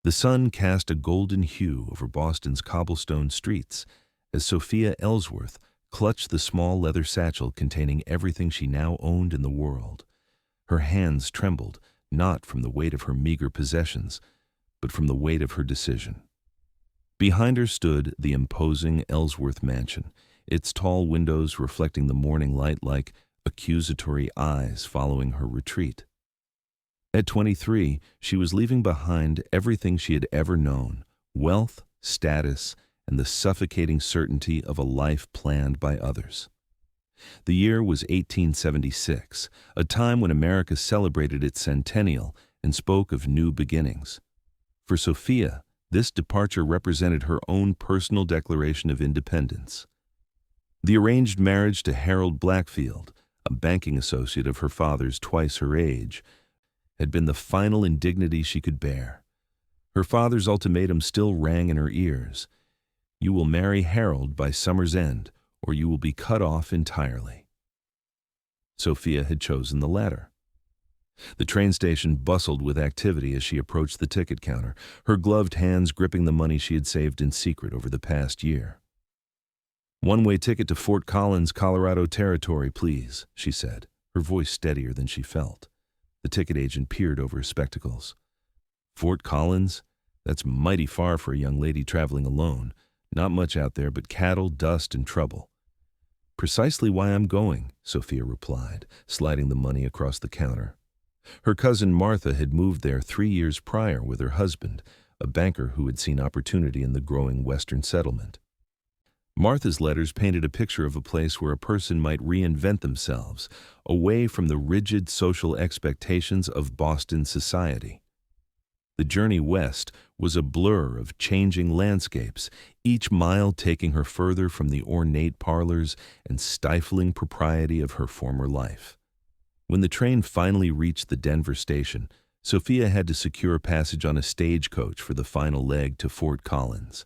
The sun cast a golden hue over Boston's cobblestone streets as Sophia Ellsworth clutched the small leather satchel containing everything she now owned in the world. Her hands trembled, not from the weight of her meager possessions, but from the weight of her decision. Behind her stood the imposing Ellsworth mansion, its tall windows reflecting the morning light like accusatory eyes following her retreat. At 23, she was leaving behind everything she had ever known: wealth, status, and the suffocating certainty of a life planned by others. The year was 1876, a time when America celebrated its centennial and spoke of new beginnings. For Sophia, this departure represented her own personal declaration of independence. The arranged marriage to Harold Blackfield, a banking associate of her father's twice her age, had been the final indignity she could bear. Her father's ultimatum still rang in her ears: "You will marry Harold by summer's end, or you will be cut off entirely." Sophia had chosen the latter. The train station bustled with activity as she approached the ticket counter, her gloved hands gripping the money she had saved in secret over the past year. "One-way ticket to Fort Collins, Colorado Territory, please," she said, her voice steadier than she felt. The ticket agent peered over his spectacles. "Fort Collins? That's mighty far for a young lady traveling alone. Not much out there but cattle, dust, and trouble." "Precisely why I'm going," Sophia replied, sliding the money across the counter. Her cousin Martha had moved there 3 years prior with her husband, a banker who had seen opportunity in the growing Western settlement. Martha's letters painted a picture of a place where a person might reinvent themselves, away from the rigid social expectations of Boston society. The journey west was a blur of changing landscapes, each mile taking her further from the ornate parlors and stifling propriety of her former life. When the train finally reached the Denver station, Sophia had to secure passage on a stagecoach for the final leg to Fort Collins.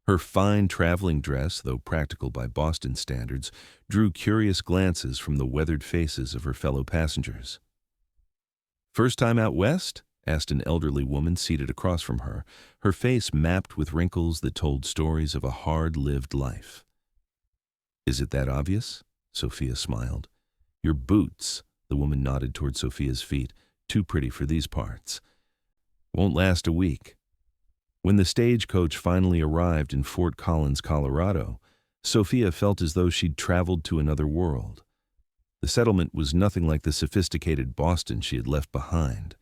Her fine traveling dress, though practical by Boston standards, drew curious glances from the weathered faces of her fellow passengers. "First time out west?" asked an elderly woman seated across from her, her face mapped with wrinkles that told stories of a hard-lived life. "Is it that obvious?" Sophia smiled. "Your boots," the woman nodded toward Sophia's feet, "too pretty for these parts. Won't last a week." When the stagecoach finally arrived in Fort Collins, Colorado, Sophia felt as though she'd traveled to another world. The settlement was nothing like the sophisticated Boston she had left behind.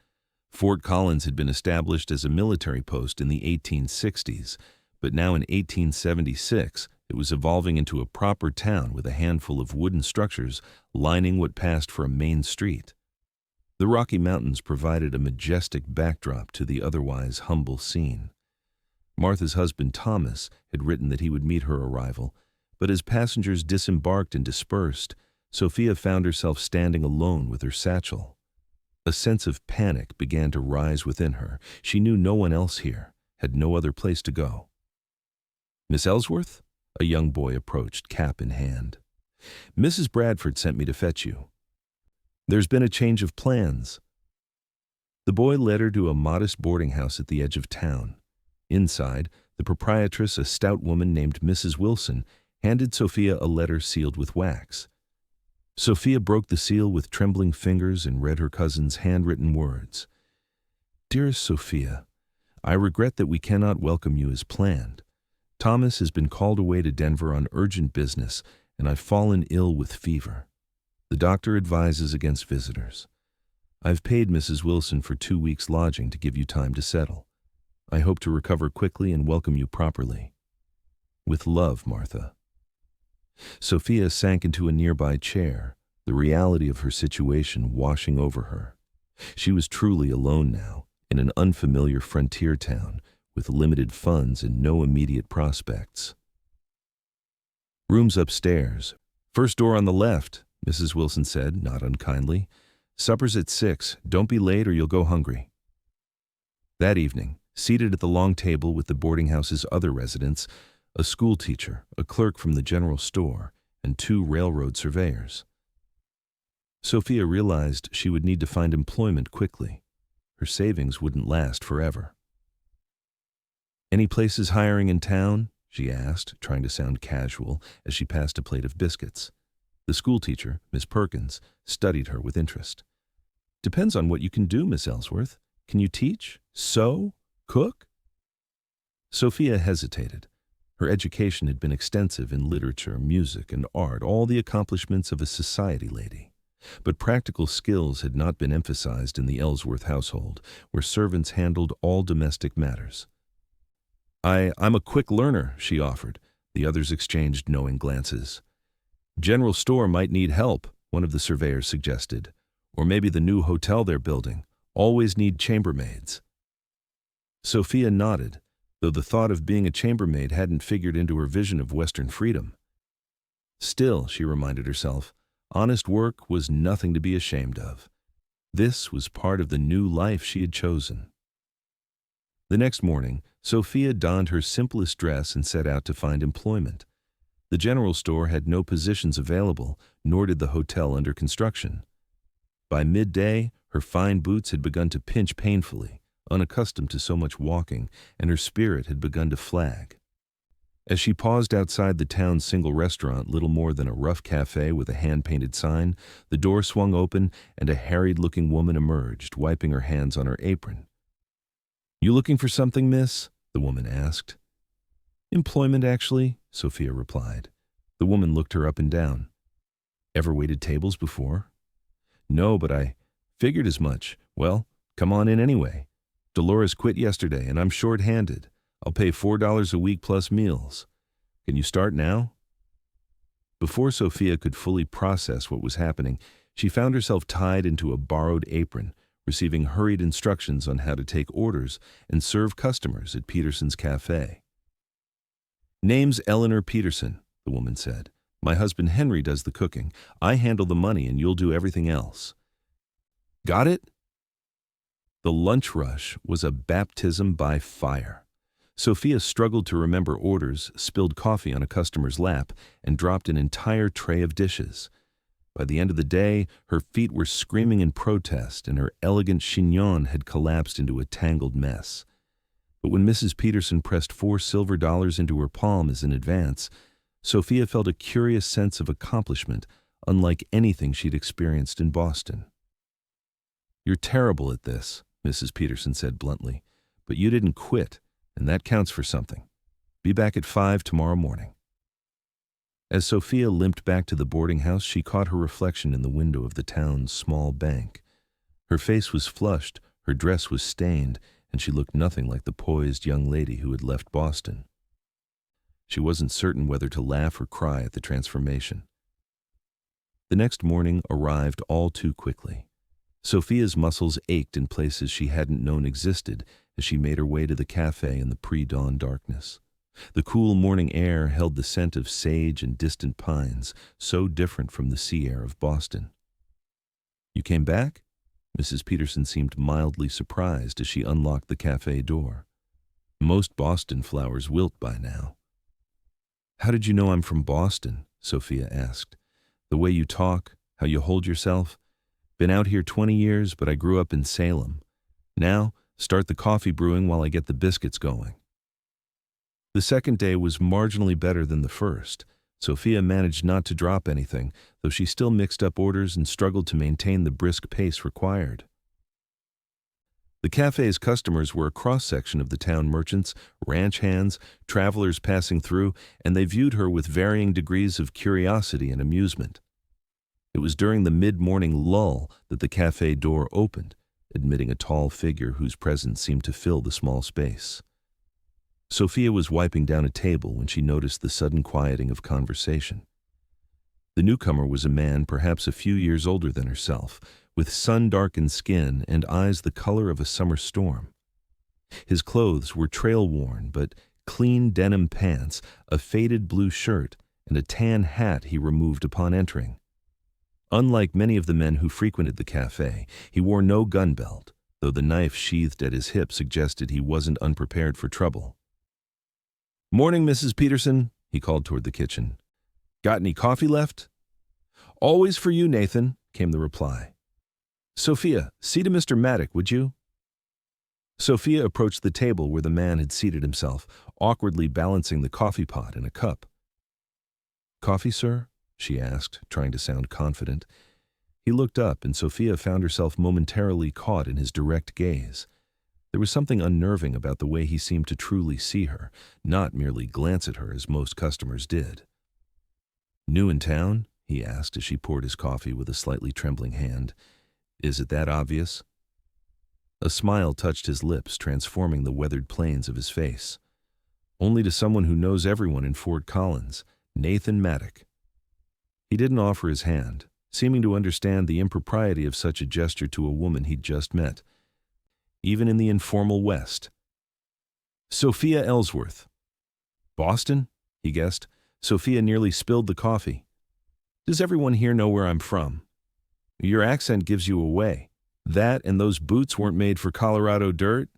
Fort Collins had been established as a military post in the 1860s, but now in 1876 it was evolving into a proper town with a handful of wooden structures lining what passed for a main street. The Rocky Mountains provided a majestic backdrop to the otherwise humble scene. Martha's husband, Thomas, had written that he would meet her arrival, but as passengers disembarked and dispersed, Sophia found herself standing alone with her satchel. A sense of panic began to rise within her. She knew no one else here, had no other place to go. "Miss Ellsworth?" A young boy approached, cap in hand. "Mrs. Bradford sent me to fetch you. There's been a change of plans." The boy led her to a modest boarding house at the edge of town. Inside, the proprietress, a stout woman named Mrs. Wilson, handed Sophia a letter sealed with wax. Sophia broke the seal with trembling fingers and read her cousin's handwritten words. "Dearest Sophia, I regret that we cannot welcome you as planned. Thomas has been called away to Denver on urgent business, and I've fallen ill with fever. The doctor advises against visitors. I've paid Mrs. Wilson for 2 weeks' lodging to give you time to settle. I hope to recover quickly and welcome you properly. With love, Martha." Sophia sank into a nearby chair, the reality of her situation washing over her. She was truly alone now, in an unfamiliar frontier town, with limited funds and no immediate prospects. "Rooms upstairs. First door on the left," Mrs. Wilson said, not unkindly. "Supper's at 6. Don't be late or you'll go hungry." That evening, seated at the long table with the boarding house's other residents, a school teacher, a clerk from the general store, and 2 railroad surveyors. Sophia realized she would need to find employment quickly. Her savings wouldn't last forever. "Any places hiring in town?" she asked, trying to sound casual as she passed a plate of biscuits. The schoolteacher, Miss Perkins, studied her with interest. "Depends on what you can do, Miss Ellsworth. Can you teach? Sew? Cook?" Sophia hesitated. Her education had been extensive in literature, music, and art, all the accomplishments of a society lady. But practical skills had not been emphasized in the Ellsworth household, where servants handled all domestic matters. I'm a quick learner," she offered. The others exchanged knowing glances. "General store might need help," one of the surveyors suggested. "Or maybe the new hotel they're building. Always need chambermaids." Sophia nodded, though the thought of being a chambermaid hadn't figured into her vision of Western freedom. Still, she reminded herself, honest work was nothing to be ashamed of. This was part of the new life she had chosen. The next morning, Sophia donned her simplest dress and set out to find employment. The general store had no positions available, nor did the hotel under construction. By midday, her fine boots had begun to pinch painfully, unaccustomed to so much walking, and her spirit had begun to flag. As she paused outside the town's single restaurant, little more than a rough cafe with a hand-painted sign, the door swung open and a harried-looking woman emerged, wiping her hands on her apron. "You looking for something, miss?" the woman asked. "Employment, actually," Sophia replied. The woman looked her up and down. "Ever waited tables before?" "No, but I figured as much. Well, come on in anyway. Dolores quit yesterday, and I'm short-handed. I'll pay $4 a week plus meals. Can you start now?" Before Sophia could fully process what was happening, she found herself tied into a borrowed apron, receiving hurried instructions on how to take orders and serve customers at Peterson's Cafe. "Name's Eleanor Peterson," the woman said. "My husband Henry does the cooking. I handle the money and you'll do everything else." "Got it?" The lunch rush was a baptism by fire. Sophia struggled to remember orders, spilled coffee on a customer's lap, and dropped an entire tray of dishes. By the end of the day, her feet were screaming in protest, and her elegant chignon had collapsed into a tangled mess. But when Mrs. Peterson pressed $4 silver into her palm as an advance, Sophia felt a curious sense of accomplishment, unlike anything she'd experienced in Boston. "You're terrible at this," Mrs. Peterson said bluntly, "but you didn't quit, and that counts for something. Be back at 5 tomorrow morning." As Sophia limped back to the boarding house, she caught her reflection in the window of the town's small bank. Her face was flushed, her dress was stained, and she looked nothing like the poised young lady who had left Boston. She wasn't certain whether to laugh or cry at the transformation. The next morning arrived all too quickly. Sophia's muscles ached in places she hadn't known existed as she made her way to the cafe in the pre-dawn darkness. The cool morning air held the scent of sage and distant pines, so different from the sea air of Boston. "You came back?" Mrs. Peterson seemed mildly surprised as she unlocked the cafe door. "Most Boston flowers wilt by now." "How did you know I'm from Boston?" Sophia asked. "The way you talk, how you hold yourself. Been out here 20 years, but I grew up in Salem. Now, start the coffee brewing while I get the biscuits going." The second day was marginally better than the first. Sophia managed not to drop anything, though she still mixed up orders and struggled to maintain the brisk pace required. The cafe's customers were a cross-section of the town merchants, ranch hands, travelers passing through, and they viewed her with varying degrees of curiosity and amusement. It was during the mid-morning lull that the cafe door opened, admitting a tall figure whose presence seemed to fill the small space. Sophia was wiping down a table when she noticed the sudden quieting of conversation. The newcomer was a man perhaps a few years older than herself, with sun-darkened skin and eyes the color of a summer storm. His clothes were trail-worn but clean denim pants, a faded blue shirt, and a tan hat he removed upon entering. Unlike many of the men who frequented the cafe, he wore no gun belt, though the knife sheathed at his hip suggested he wasn't unprepared for trouble. "Morning, Mrs. Peterson," he called toward the kitchen. "Got any coffee left?" "Always for you, Nathan," came the reply. "Sophia, see to Mr. Maddock, would you?" Sophia approached the table where the man had seated himself, awkwardly balancing the coffee pot and a cup. "Coffee, sir?" she asked, trying to sound confident. He looked up, and Sophia found herself momentarily caught in his direct gaze. There was something unnerving about the way he seemed to truly see her, not merely glance at her as most customers did. "New in town?" he asked as she poured his coffee with a slightly trembling hand. "Is it that obvious?" A smile touched his lips, transforming the weathered planes of his face. "Only to someone who knows everyone in Fort Collins, Nathan Maddock." He didn't offer his hand, seeming to understand the impropriety of such a gesture to a woman he'd just met, even in the informal West. "Sophia Ellsworth." "Boston?" he guessed. Sophia nearly spilled the coffee. "Does everyone here know where I'm from? Your accent gives you away. That and those boots weren't made for Colorado dirt?"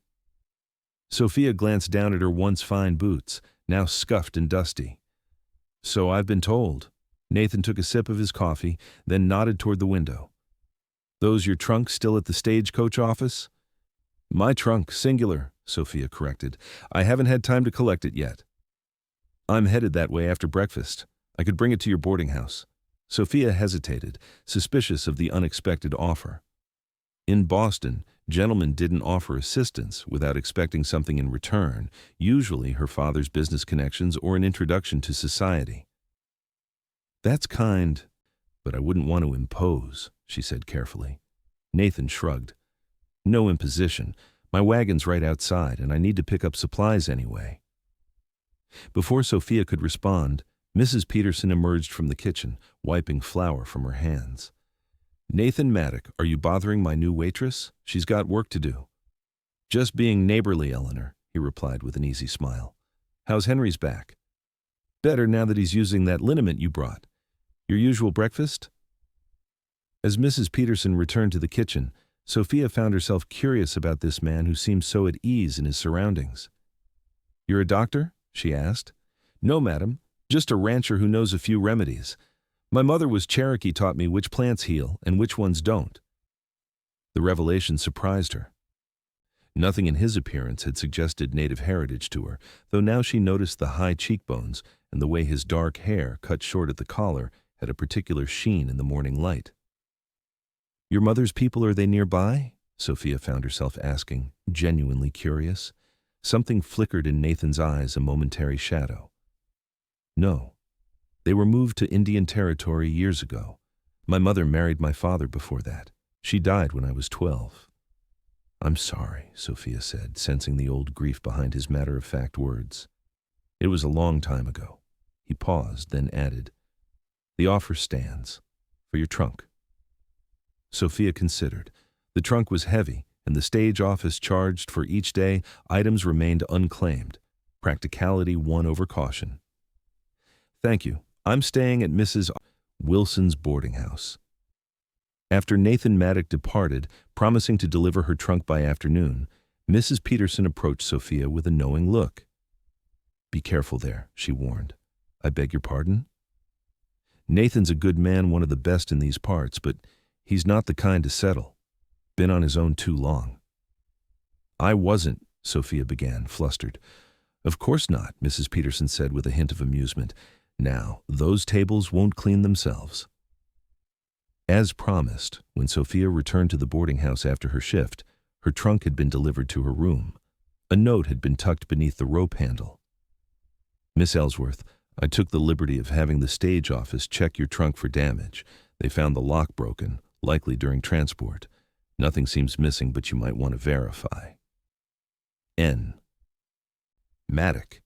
Sophia glanced down at her once fine boots, now scuffed and dusty. "So I've been told." Nathan took a sip of his coffee, then nodded toward the window. "Those your trunks still at the stagecoach office?" "My trunk, singular," Sophia corrected. "I haven't had time to collect it yet." "I'm headed that way after breakfast. I could bring it to your boarding house." Sophia hesitated, suspicious of the unexpected offer. In Boston, gentlemen didn't offer assistance without expecting something in return, usually her father's business connections or an introduction to society. "That's kind, but I wouldn't want to impose," she said carefully. Nathan shrugged. "No imposition. My wagon's right outside, and I need to pick up supplies anyway." Before Sophia could respond, Mrs. Peterson emerged from the kitchen, wiping flour from her hands. "Nathan Maddock, are you bothering my new waitress? She's got work to do." "Just being neighborly, Eleanor," he replied with an easy smile. "How's Henry's back?" "Better now that he's using that liniment you brought. Your usual breakfast?" As Mrs. Peterson returned to the kitchen, Sophia found herself curious about this man who seemed so at ease in his surroundings. "You're a doctor?" she asked. "No, madam, just a rancher who knows a few remedies. My mother was Cherokee, taught me which plants heal and which ones don't." The revelation surprised her. Nothing in his appearance had suggested native heritage to her, though now she noticed the high cheekbones and the way his dark hair, cut short at the collar, had a particular sheen in the morning light. "Your mother's people, are they nearby?" Sophia found herself asking, genuinely curious. Something flickered in Nathan's eyes, a momentary shadow. "No. They were moved to Indian Territory years ago. My mother married my father before that. She died when I was 12. "I'm sorry," Sophia said, sensing the old grief behind his matter-of-fact words. "It was a long time ago." He paused, then added, "The offer stands. For your trunk." Sophia considered. The trunk was heavy, and the stage office charged for each day. Items remained unclaimed. Practicality won over caution. "Thank you. I'm staying at Mrs. Wilson's boarding house." After Nathan Maddock departed, promising to deliver her trunk by afternoon, Mrs. Peterson approached Sophia with a knowing look. "Be careful there," she warned. "I beg your pardon?" "Nathan's a good man, one of the best in these parts, but he's not the kind to settle. Been on his own too long." "I wasn't," Sophia began, flustered. "Of course not," Mrs. Peterson said with a hint of amusement. "Now, those tables won't clean themselves." As promised, when Sophia returned to the boarding house after her shift, her trunk had been delivered to her room. A note had been tucked beneath the rope handle. "Miss Ellsworth, I took the liberty of having the stage office check your trunk for damage. They found the lock broken, likely during transport. Nothing seems missing, but you might want to verify. N. Maddock."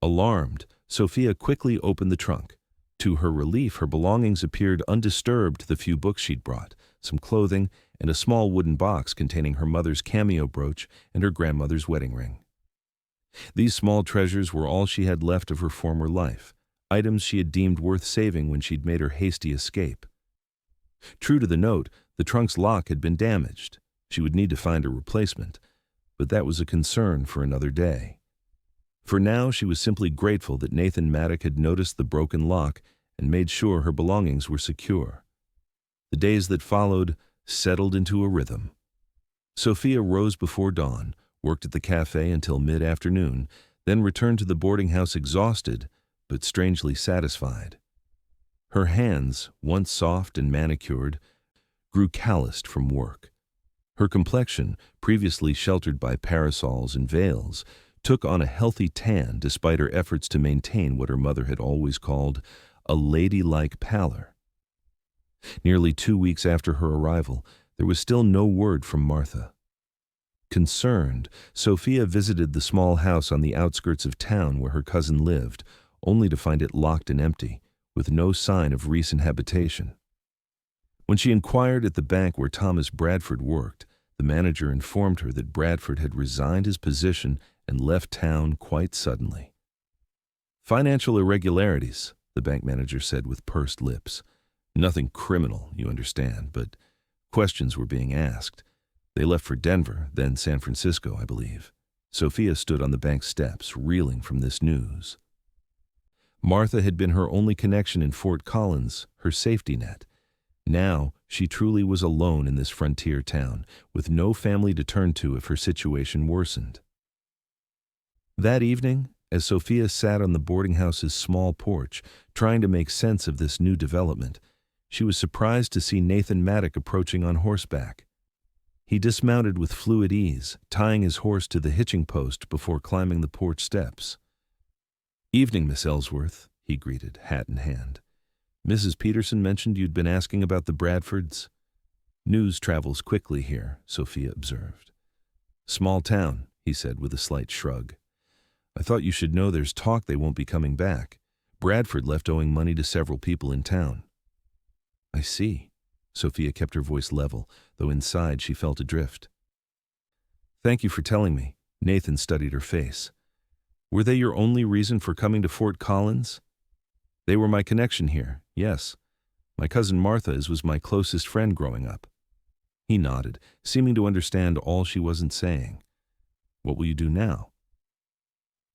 Alarmed, Sophia quickly opened the trunk. To her relief, her belongings appeared undisturbed to the few books she'd brought, some clothing, and a small wooden box containing her mother's cameo brooch and her grandmother's wedding ring. These small treasures were all she had left of her former life, items she had deemed worth saving when she'd made her hasty escape. True to the note, the trunk's lock had been damaged. She would need to find a replacement, but that was a concern for another day. For now, she was simply grateful that Nathan Maddock had noticed the broken lock and made sure her belongings were secure. The days that followed settled into a rhythm. Sophia rose before dawn, worked at the cafe until mid-afternoon, then returned to the boarding house exhausted, but strangely satisfied. Her hands, once soft and manicured, grew calloused from work. Her complexion, previously sheltered by parasols and veils, took on a healthy tan despite her efforts to maintain what her mother had always called a ladylike pallor. Nearly 2 weeks after her arrival, there was still no word from Martha. Concerned, Sophia visited the small house on the outskirts of town where her cousin lived, only to find it locked and empty, with no sign of recent habitation. When she inquired at the bank where Thomas Bradford worked, the manager informed her that Bradford had resigned his position and left town quite suddenly. "Financial irregularities," the bank manager said with pursed lips. "Nothing criminal, you understand, but questions were being asked. They left for Denver, then San Francisco, I believe." Sophia stood on the bank steps, reeling from this news. Martha had been her only connection in Fort Collins, her safety net. Now, she truly was alone in this frontier town, with no family to turn to if her situation worsened. That evening, as Sophia sat on the boarding house's small porch, trying to make sense of this new development, she was surprised to see Nathan Maddock approaching on horseback. He dismounted with fluid ease, tying his horse to the hitching post before climbing the porch steps. "Evening, Miss Ellsworth," he greeted, hat in hand. "Mrs. Peterson mentioned you'd been asking about the Bradfords." "News travels quickly here," Sophia observed. "Small town," he said with a slight shrug. "I thought you should know there's talk they won't be coming back. Bradford left owing money to several people in town." "I see." Sophia kept her voice level, though inside she felt adrift. "Thank you for telling me." Nathan studied her face. "Were they your only reason for coming to Fort Collins?" "They were my connection here, yes. My cousin Martha was my closest friend growing up." He nodded, seeming to understand all she wasn't saying. "What will you do now?"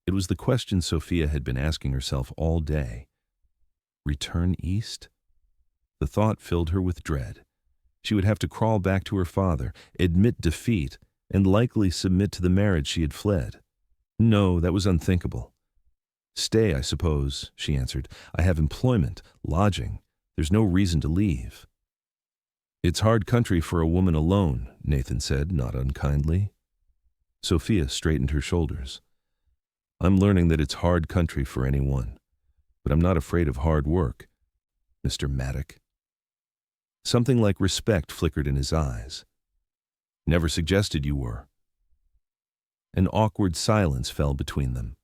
It was the question Sophia had been asking herself all day. Return east? The thought filled her with dread. She would have to crawl back to her father, admit defeat, and likely submit to the marriage she had fled. No, that was unthinkable. "Stay, I suppose," she answered. "I have employment, lodging. There's no reason to leave." "It's hard country for a woman alone," Nathan said, not unkindly. Sophia straightened her shoulders. "I'm learning that it's hard country for anyone, but I'm not afraid of hard work, Mr. Maddock." Something like respect flickered in his eyes. "Never suggested you were." An awkward silence fell between them.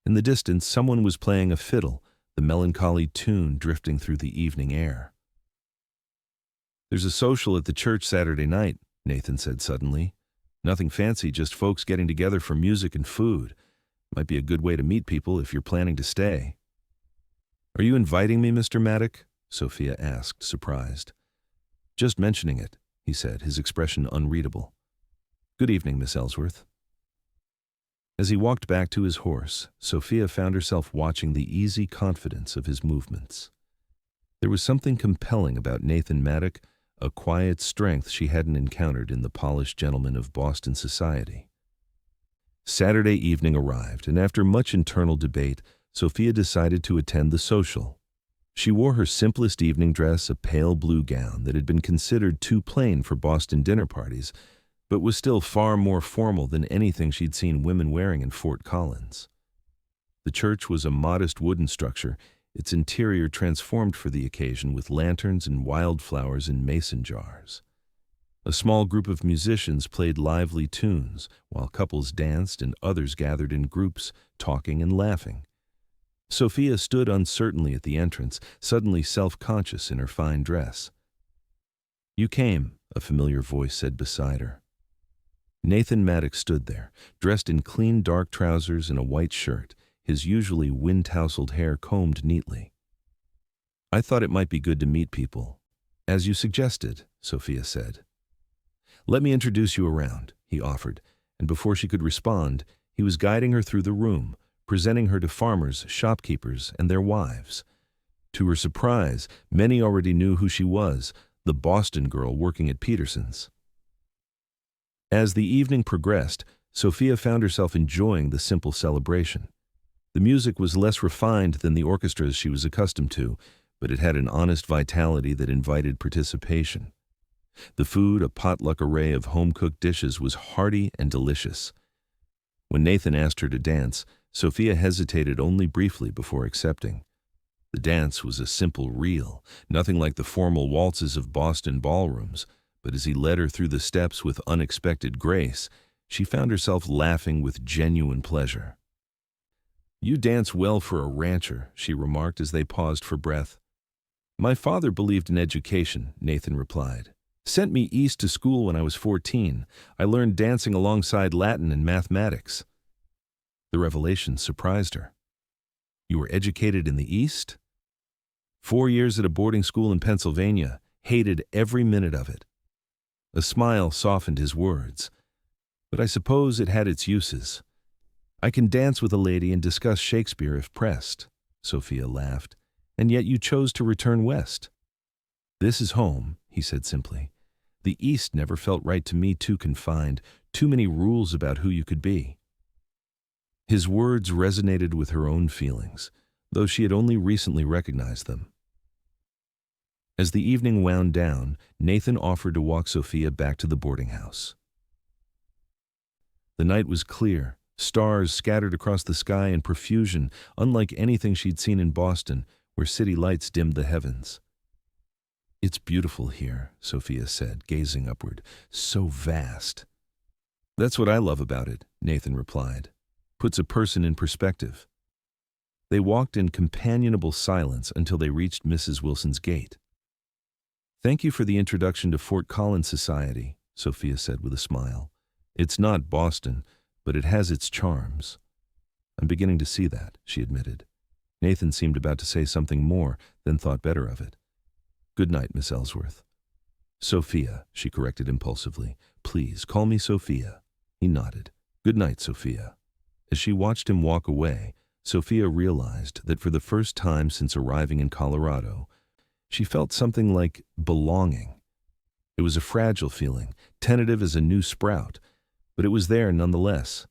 In the distance, someone was playing a fiddle, the melancholy tune drifting through the evening air. "There's a social at the church Saturday night," Nathan said suddenly. "Nothing fancy, just folks getting together for music and food. Might be a good way to meet people if you're planning to stay." "Are you inviting me, Mr. Maddock?" Sophia asked, surprised. "Just mentioning it," he said, his expression unreadable. "Good evening, Miss Ellsworth." As he walked back to his horse, Sophia found herself watching the easy confidence of his movements. There was something compelling about Nathan Maddock, a quiet strength she hadn't encountered in the polished gentlemen of Boston society. Saturday evening arrived, and after much internal debate, Sophia decided to attend the social. She wore her simplest evening dress, a pale blue gown that had been considered too plain for Boston dinner parties, but was still far more formal than anything she'd seen women wearing in Fort Collins. The church was a modest wooden structure, its interior transformed for the occasion with lanterns and wildflowers in mason jars. A small group of musicians played lively tunes, while couples danced and others gathered in groups, talking and laughing. Sophia stood uncertainly at the entrance, suddenly self-conscious in her fine dress. "You came," a familiar voice said beside her. Nathan Maddock stood there, dressed in clean dark trousers and a white shirt, his usually wind-tousled hair combed neatly. "I thought it might be good to meet people, as you suggested," Sophia said. "Let me introduce you around," he offered, and before she could respond, he was guiding her through the room, presenting her to farmers, shopkeepers, and their wives. To her surprise, many already knew who she was, the Boston girl working at Peterson's. As the evening progressed, Sophia found herself enjoying the simple celebration. The music was less refined than the orchestras she was accustomed to, but it had an honest vitality that invited participation. The food, a potluck array of home-cooked dishes, was hearty and delicious. When Nathan asked her to dance, Sophia hesitated only briefly before accepting. The dance was a simple reel, nothing like the formal waltzes of Boston ballrooms, but as he led her through the steps with unexpected grace, she found herself laughing with genuine pleasure. "You dance well for a rancher," she remarked as they paused for breath. "My father believed in education," Nathan replied. "Sent me east to school when I was 14. I learned dancing alongside Latin and mathematics." The revelation surprised her. "You were educated in the East?" 4 years at a boarding school in Pennsylvania, hated every minute of it. A smile softened his words. "But I suppose it had its uses. I can dance with a lady and discuss Shakespeare if pressed," Sophia laughed. "And yet you chose to return west." "This is home," he said simply. "The East never felt right to me, too confined, too many rules about who you could be." His words resonated with her own feelings, though she had only recently recognized them. As the evening wound down, Nathan offered to walk Sophia back to the boarding house. The night was clear, stars scattered across the sky in profusion, unlike anything she'd seen in Boston, where city lights dimmed the heavens. "It's beautiful here," Sophia said, gazing upward. "So vast." "That's what I love about it," Nathan replied. "Puts a person in perspective." They walked in companionable silence until they reached Mrs. Wilson's gate. "Thank you for the introduction to Fort Collins Society," Sophia said with a smile. "It's not Boston, but it has its charms." "I'm beginning to see that," she admitted. Nathan seemed about to say something more, then thought better of it. "Good night, Miss Ellsworth." "Sophia," she corrected impulsively. "Please, call me Sophia." He nodded. "Good night, Sophia." As she watched him walk away, Sophia realized that for the first time since arriving in Colorado, she felt something like belonging. It was a fragile feeling, tentative as a new sprout, but it was there nonetheless.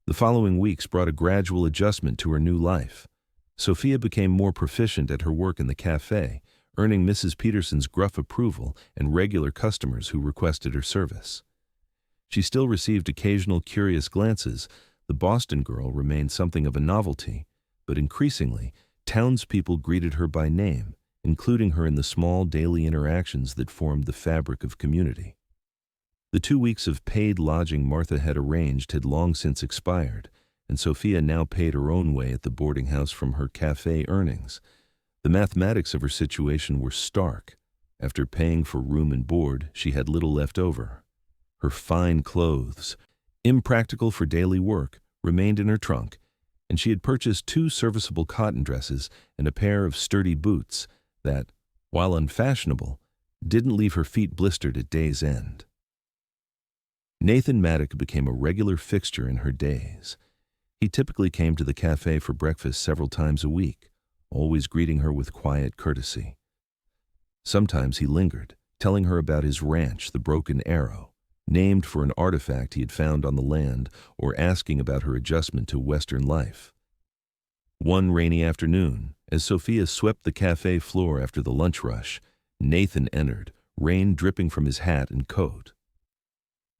The following weeks brought a gradual adjustment to her new life. Sophia became more proficient at her work in the cafe, earning Mrs. Peterson's gruff approval and regular customers who requested her service. She still received occasional curious glances. The Boston girl remained something of a novelty, but increasingly, townspeople greeted her by name, including her in the small daily interactions that formed the fabric of community. The 2 weeks of paid lodging Martha had arranged had long since expired, and Sophia now paid her own way at the boarding house from her cafe earnings. The mathematics of her situation were stark. After paying for room and board, she had little left over. Her fine clothes, impractical for daily work, remained in her trunk, and she had purchased 2 serviceable cotton dresses and a pair of sturdy boots that, while unfashionable, didn't leave her feet blistered at day's end. Nathan Maddock became a regular fixture in her days. He typically came to the cafe for breakfast several times a week, always greeting her with quiet courtesy. Sometimes he lingered, telling her about his ranch, the Broken Arrow, named for an artifact he had found on the land, or asking about her adjustment to Western life. One rainy afternoon, as Sophia swept the cafe floor after the lunch rush, Nathan entered, rain dripping from his hat and coat.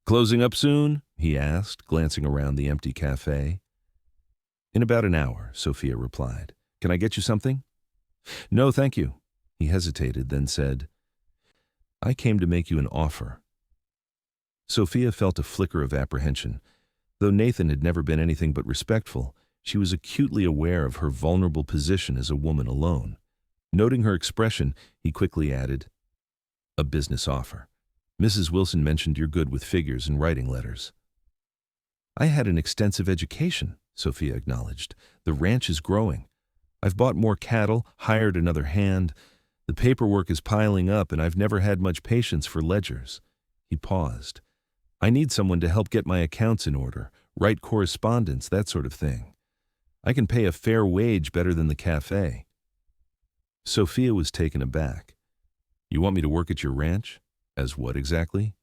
"Closing up soon?" he asked, glancing around the empty cafe. "In about an hour," Sophia replied. "Can I get you something?" "No, thank you." He hesitated, then said, "I came to make you an offer." Sophia felt a flicker of apprehension. Though Nathan had never been anything but respectful, she was acutely aware of her vulnerable position as a woman alone. Noting her expression, he quickly added, "A business offer. Mrs. Wilson mentioned you're good with figures and writing letters." "I had an extensive education," Sophia acknowledged. "The ranch is growing. I've bought more cattle, hired another hand. The paperwork is piling up, and I've never had much patience for ledgers." He paused. "I need someone to help get my accounts in order, write correspondence, that sort of thing. I can pay a fair wage better than the cafe." Sophia was taken aback. "You want me to work at your ranch? As what exactly?"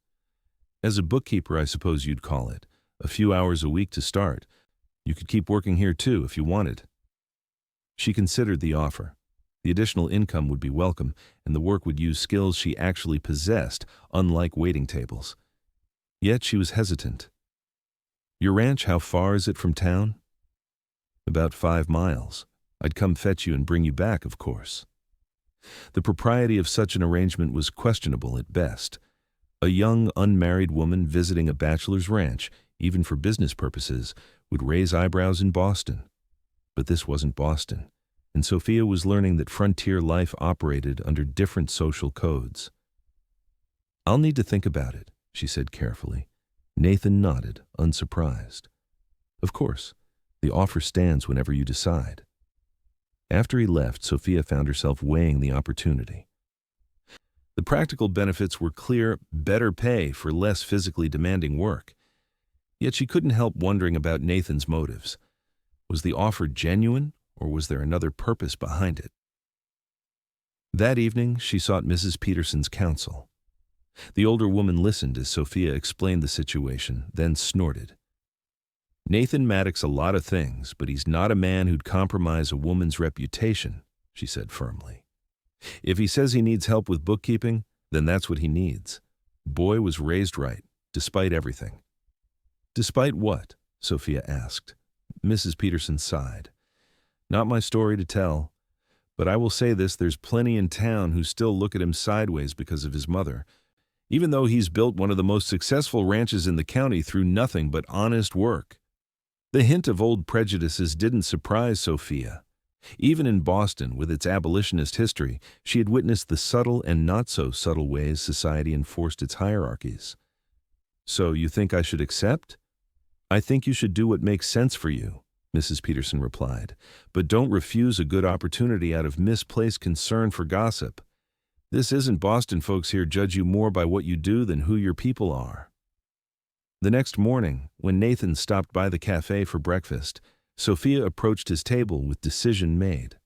As a bookkeeper, I suppose you'd call it. A few hours a week to start. You could keep working here too if you wanted. She considered the offer. The additional income would be welcome, and the work would use skills she actually possessed, unlike waiting tables. Yet she was hesitant. Your ranch, how far is it from town? About 5 miles. I'd come fetch you and bring you back, of course. The propriety of such an arrangement was questionable at best. A young, unmarried woman visiting a bachelor's ranch, even for business purposes, would raise eyebrows in Boston. But this wasn't Boston, and Sophia was learning that frontier life operated under different social codes. I'll need to think about it, she said carefully. Nathan nodded, unsurprised. Of course, the offer stands whenever you decide. After he left, Sophia found herself weighing the opportunity. The practical benefits were clear: better pay for less physically demanding work. Yet she couldn't help wondering about Nathan's motives. Was the offer genuine, or was there another purpose behind it? That evening, she sought Mrs. Peterson's counsel. The older woman listened as Sophia explained the situation, then snorted. Nathan Maddock's a lot of things, but he's not a man who'd compromise a woman's reputation, she said firmly. If he says he needs help with bookkeeping, then that's what he needs. Boy was raised right, despite everything. Despite what? Sophia asked. Mrs. Peterson sighed. Not my story to tell, but I will say this: there's plenty in town who still look at him sideways because of his mother, even though he's built one of the most successful ranches in the county through nothing but honest work. The hint of old prejudices didn't surprise Sophia. Even in Boston, with its abolitionist history, she had witnessed the subtle and not-so-subtle ways society enforced its hierarchies. So you think I should accept? I think you should do what makes sense for you, Mrs. Peterson replied, but don't refuse a good opportunity out of misplaced concern for gossip. This isn't Boston. Folks here judge you more by what you do than who your people are. The next morning, when Nathan stopped by the cafe for breakfast, Sophia approached his table with decision made.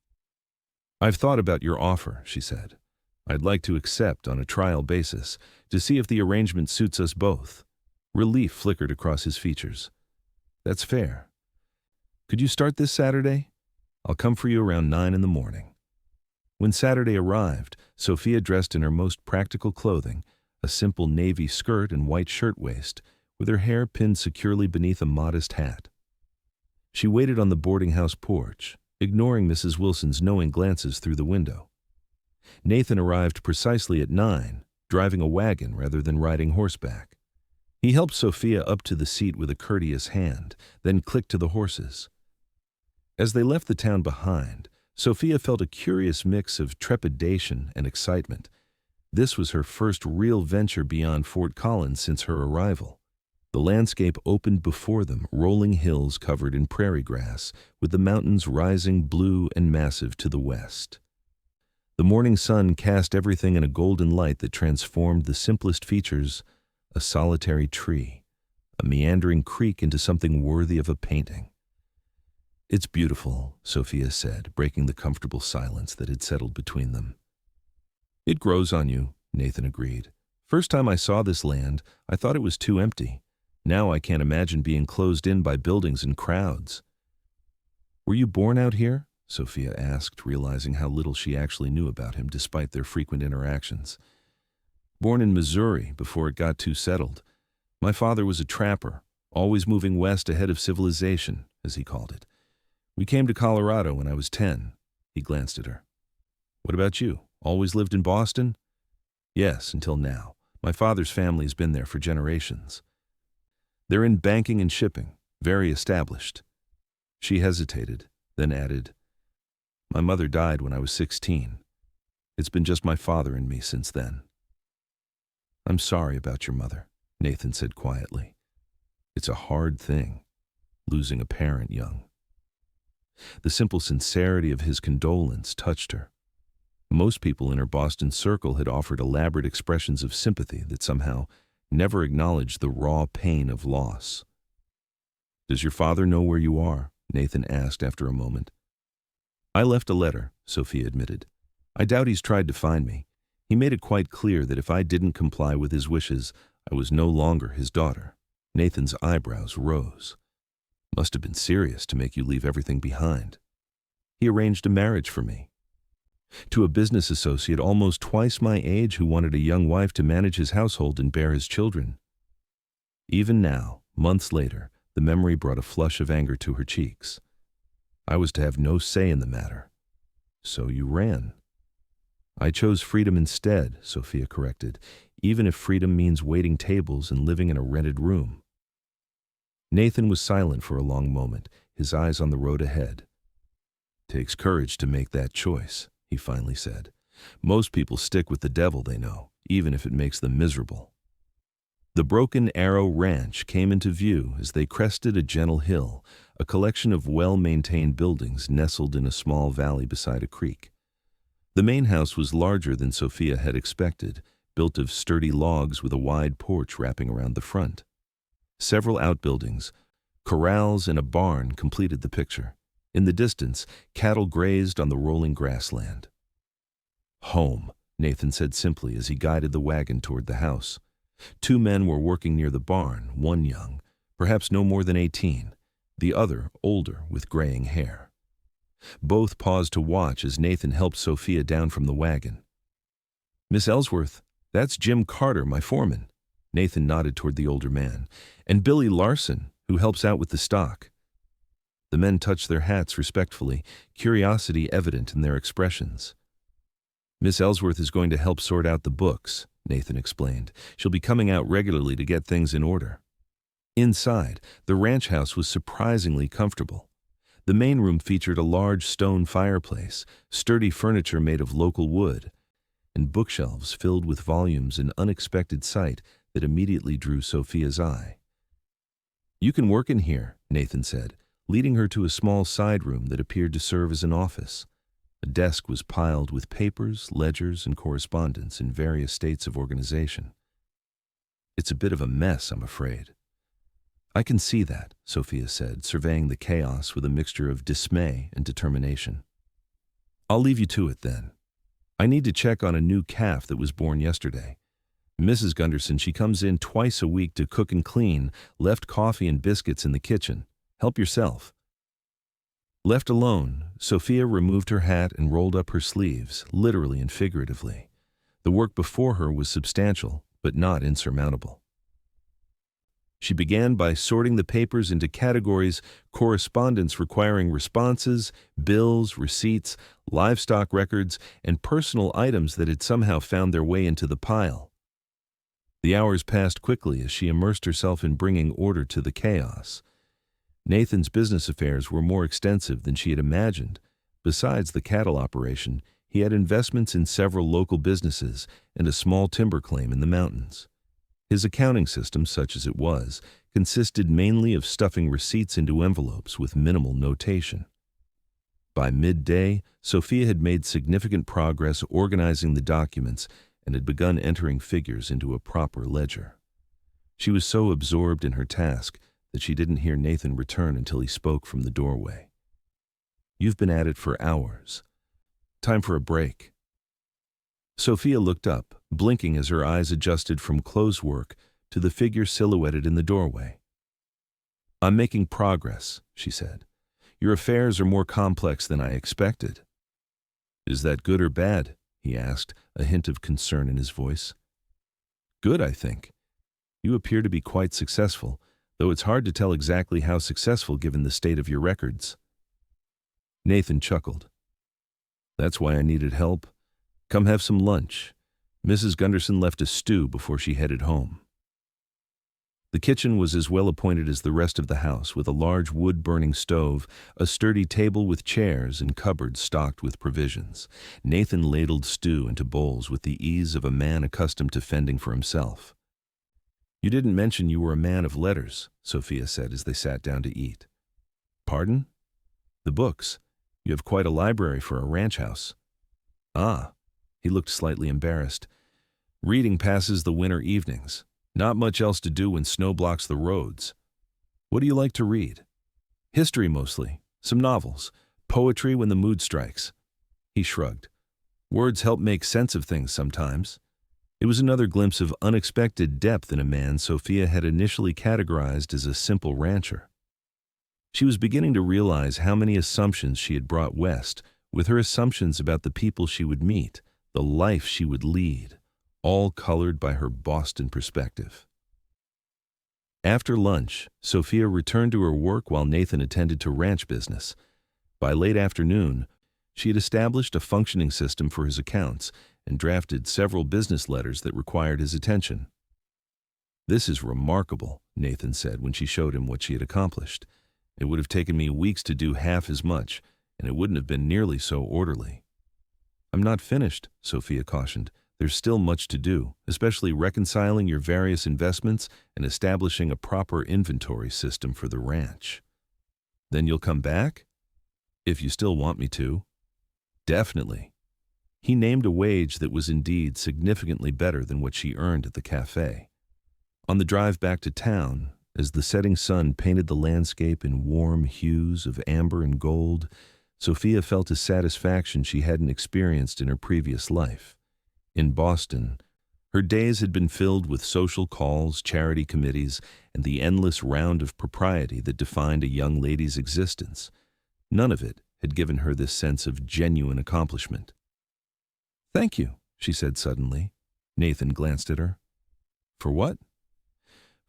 I've thought about your offer, she said. I'd like to accept on a trial basis to see if the arrangement suits us both. Relief flickered across his features. That's fair. Could you start this Saturday? I'll come for you around 9 in the morning. When Saturday arrived, Sophia dressed in her most practical clothing, a simple navy skirt and white shirtwaist, with her hair pinned securely beneath a modest hat. She waited on the boarding house porch, ignoring Mrs. Wilson's knowing glances through the window. Nathan arrived precisely at 9, driving a wagon rather than riding horseback. He helped Sophia up to the seat with a courteous hand, then clicked to the horses. As they left the town behind, Sophia felt a curious mix of trepidation and excitement. This was her first real venture beyond Fort Collins since her arrival. The landscape opened before them, rolling hills covered in prairie grass, with the mountains rising blue and massive to the west. The morning sun cast everything in a golden light that transformed the simplest features: a solitary tree, a meandering creek, into something worthy of a painting. It's beautiful, Sophia said, breaking the comfortable silence that had settled between them. It grows on you, Nathan agreed. First time I saw this land, I thought it was too empty. Now I can't imagine being closed in by buildings and crowds. Were you born out here? Sophia asked, realizing how little she actually knew about him despite their frequent interactions. Born in Missouri before it got too settled. My father was a trapper, always moving west ahead of civilization, as he called it. We came to Colorado when I was 10. He glanced at her. What about you? Always lived in Boston? Yes, until now. My father's family's been there for generations. They're in banking and shipping, very established. She hesitated, then added, My mother died when I was 16. It's been just my father and me since then. I'm sorry about your mother, Nathan said quietly. It's a hard thing, losing a parent young. The simple sincerity of his condolence touched her. Most people in her Boston circle had offered elaborate expressions of sympathy that somehow never acknowledged the raw pain of loss. Does your father know where you are? Nathan asked after a moment. I left a letter, Sophia admitted. I doubt he's tried to find me. He made it quite clear that if I didn't comply with his wishes, I was no longer his daughter. Nathan's eyebrows rose. Must have been serious to make you leave everything behind. He arranged a marriage for me. To a business associate almost twice my age who wanted a young wife to manage his household and bear his children. Even now, months later, the memory brought a flush of anger to her cheeks. I was to have no say in the matter. So you ran. I chose freedom instead, Sophia corrected, even if freedom means waiting tables and living in a rented room. Nathan was silent for a long moment, his eyes on the road ahead. Takes courage to make that choice, he finally said. Most people stick with the devil they know, even if it makes them miserable. The Broken Arrow Ranch came into view as they crested a gentle hill, a collection of well-maintained buildings nestled in a small valley beside a creek. The main house was larger than Sophia had expected, built of sturdy logs with a wide porch wrapping around the front. Several outbuildings, corrals, and a barn completed the picture. In the distance, cattle grazed on the rolling grassland. Home, Nathan said simply as he guided the wagon toward the house. 2 men were working near the barn, one young, perhaps no more than 18, the other older with graying hair. Both paused to watch as Nathan helped Sophia down from the wagon. Miss Ellsworth, that's Jim Carter, my foreman. Nathan nodded toward the older man. And Billy Larson, who helps out with the stock. The men touched their hats respectfully, curiosity evident in their expressions. Miss Ellsworth is going to help sort out the books, Nathan explained. She'll be coming out regularly to get things in order. Inside, the ranch house was surprisingly comfortable. The main room featured a large stone fireplace, sturdy furniture made of local wood, and bookshelves filled with volumes, an unexpected sight that immediately drew Sophia's eye. You can work in here, Nathan said, leading her to a small side room that appeared to serve as an office. A desk was piled with papers, ledgers, and correspondence in various states of organization. It's a bit of a mess, I'm afraid. I can see that, Sophia said, surveying the chaos with a mixture of dismay and determination. I'll leave you to it then. I need to check on a new calf that was born yesterday. Mrs. Gunderson, she comes in twice a week to cook and clean, left coffee and biscuits in the kitchen. Help yourself. Left alone, Sophia removed her hat and rolled up her sleeves, literally and figuratively. The work before her was substantial, but not insurmountable. She began by sorting the papers into categories: correspondence requiring responses, bills, receipts, livestock records, and personal items that had somehow found their way into the pile. The hours passed quickly as she immersed herself in bringing order to the chaos. Nathan's business affairs were more extensive than she had imagined. Besides the cattle operation, he had investments in several local businesses and a small timber claim in the mountains. His accounting system, such as it was, consisted mainly of stuffing receipts into envelopes with minimal notation. By midday, Sophia had made significant progress organizing the documents and had begun entering figures into a proper ledger. She was so absorbed in her task that she didn't hear Nathan return until he spoke from the doorway. You've been at it for hours. Time for a break. Sophia looked up, blinking as her eyes adjusted from clothes work to the figure silhouetted in the doorway. I'm making progress, she said. Your affairs are more complex than I expected. Is that good or bad? He asked, a hint of concern in his voice. Good, I think. You appear to be quite successful, though it's hard to tell exactly how successful given the state of your records. Nathan chuckled. That's why I needed help. Come have some lunch. Mrs. Gunderson left a stew before she headed home. The kitchen was as well appointed as the rest of the house, with a large wood-burning stove, a sturdy table with chairs, and cupboards stocked with provisions. Nathan ladled stew into bowls with the ease of a man accustomed to fending for himself. You didn't mention you were a man of letters, Sophia said as they sat down to eat. Pardon? The books. You have quite a library for a ranch house. Ah. He looked slightly embarrassed. Reading passes the winter evenings. Not much else to do when snow blocks the roads. What do you like to read? History mostly. Some novels. Poetry when the mood strikes. He shrugged. Words help make sense of things sometimes. It was another glimpse of unexpected depth in a man Sophia had initially categorized as a simple rancher. She was beginning to realize how many assumptions she had brought west, with her assumptions about the people she would meet, the life she would lead, all colored by her Boston perspective. After lunch, Sophia returned to her work while Nathan attended to ranch business. By late afternoon, she had established a functioning system for his accounts and drafted several business letters that required his attention. "This is remarkable," Nathan said when she showed him what she had accomplished. "It would have taken me weeks to do half as much, and it wouldn't have been nearly so orderly." "I'm not finished," Sophia cautioned. "There's still much to do, especially reconciling your various investments and establishing a proper inventory system for the ranch." "Then you'll come back?" "If you still want me to." "Definitely." He named a wage that was indeed significantly better than what she earned at the cafe. On the drive back to town, as the setting sun painted the landscape in warm hues of amber and gold, Sophia felt a satisfaction she hadn't experienced in her previous life. In Boston, her days had been filled with social calls, charity committees, and the endless round of propriety that defined a young lady's existence. None of it had given her this sense of genuine accomplishment. "Thank you," she said suddenly. Nathan glanced at her. "For what?"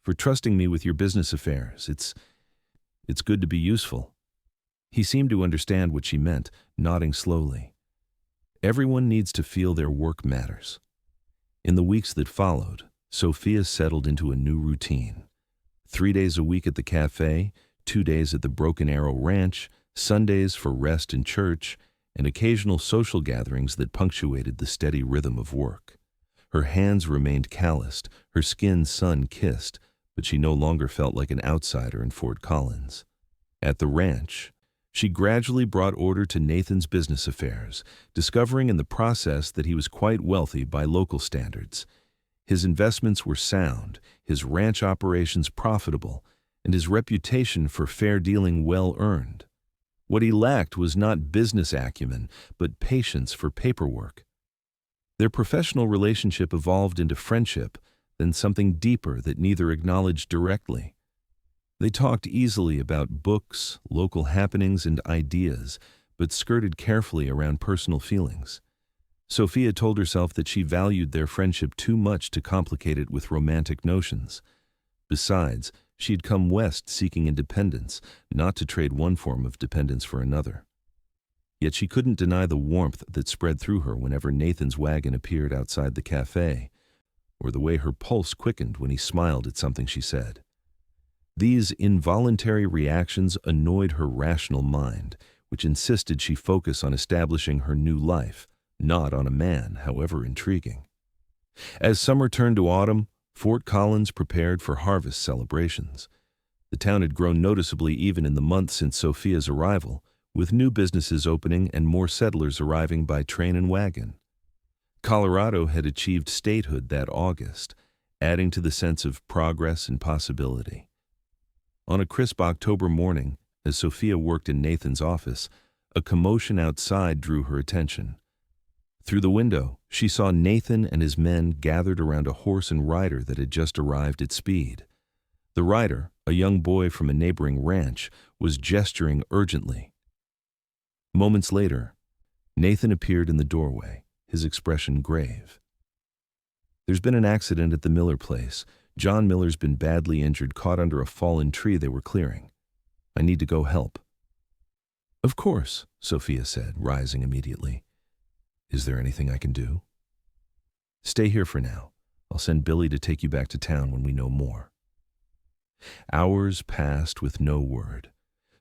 "For trusting me with your business affairs. It's good to be useful." He seemed to understand what she meant, nodding slowly. Everyone needs to feel their work matters. In the weeks that followed, Sophia settled into a new routine. 3 days a week at the cafe, 2 days at the Broken Arrow Ranch, Sundays for rest and church, and occasional social gatherings that punctuated the steady rhythm of work. Her hands remained calloused, her skin sun-kissed, but she no longer felt like an outsider in Fort Collins. At the ranch, she gradually brought order to Nathan's business affairs, discovering in the process that he was quite wealthy by local standards. His investments were sound, his ranch operations profitable, and his reputation for fair dealing well-earned. What he lacked was not business acumen, but patience for paperwork. Their professional relationship evolved into friendship, then something deeper that neither acknowledged directly. They talked easily about books, local happenings, and ideas, but skirted carefully around personal feelings. Sophia told herself that she valued their friendship too much to complicate it with romantic notions. Besides, she had come west seeking independence, not to trade one form of dependence for another. Yet she couldn't deny the warmth that spread through her whenever Nathan's wagon appeared outside the cafe, or the way her pulse quickened when he smiled at something she said. These involuntary reactions annoyed her rational mind, which insisted she focus on establishing her new life, not on a man, however intriguing. As summer turned to autumn, Fort Collins prepared for harvest celebrations. The town had grown noticeably even in the months since Sophia's arrival, with new businesses opening and more settlers arriving by train and wagon. Colorado had achieved statehood that August, adding to the sense of progress and possibility. On a crisp October morning, as Sophia worked in Nathan's office, a commotion outside drew her attention. Through the window, she saw Nathan and his men gathered around a horse and rider that had just arrived at speed. The rider, a young boy from a neighboring ranch, was gesturing urgently. Moments later, Nathan appeared in the doorway, his expression grave. "There's been an accident at the Miller place. John Miller's been badly injured, caught under a fallen tree they were clearing. I need to go help." "Of course," Sophia said, rising immediately. "Is there anything I can do?" "Stay here for now. I'll send Billy to take you back to town when we know more." Hours passed with no word.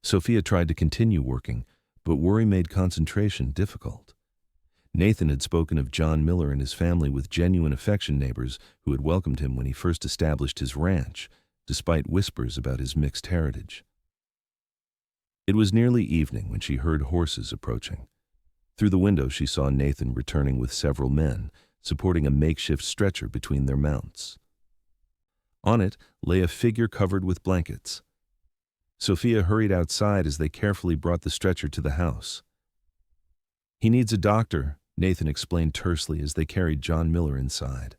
Sophia tried to continue working, but worry made concentration difficult. Nathan had spoken of John Miller and his family with genuine affection, neighbors who had welcomed him when he first established his ranch, despite whispers about his mixed heritage. It was nearly evening when she heard horses approaching. Through the window she saw Nathan returning with several men, supporting a makeshift stretcher between their mounts. On it lay a figure covered with blankets. Sophia hurried outside as they carefully brought the stretcher to the house. "He needs a doctor," Nathan explained tersely as they carried John Miller inside.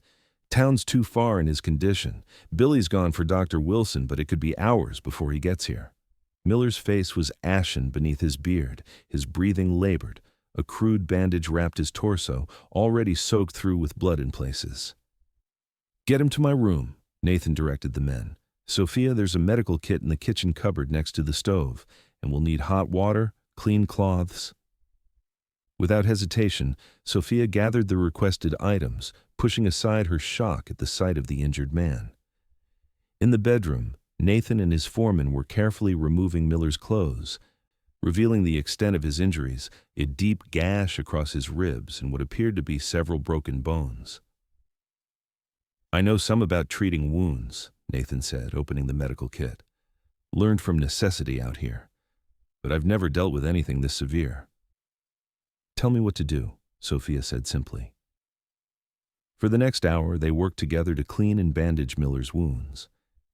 Town's too far in his condition. Billy's gone for Dr. Wilson, but it could be hours before he gets here. Miller's face was ashen beneath his beard, his breathing labored. A crude bandage wrapped his torso, already soaked through with blood in places. "Get him to my room," Nathan directed the men. "Sophia, there's a medical kit in the kitchen cupboard next to the stove, and we'll need hot water, clean cloths." Without hesitation, Sophia gathered the requested items, pushing aside her shock at the sight of the injured man. In the bedroom, Nathan and his foreman were carefully removing Miller's clothes, revealing the extent of his injuries, a deep gash across his ribs and what appeared to be several broken bones. "I know some about treating wounds," Nathan said, opening the medical kit. "Learned from necessity out here. But I've never dealt with anything this severe." "Tell me what to do," Sophia said simply. For the next hour, they worked together to clean and bandage Miller's wounds.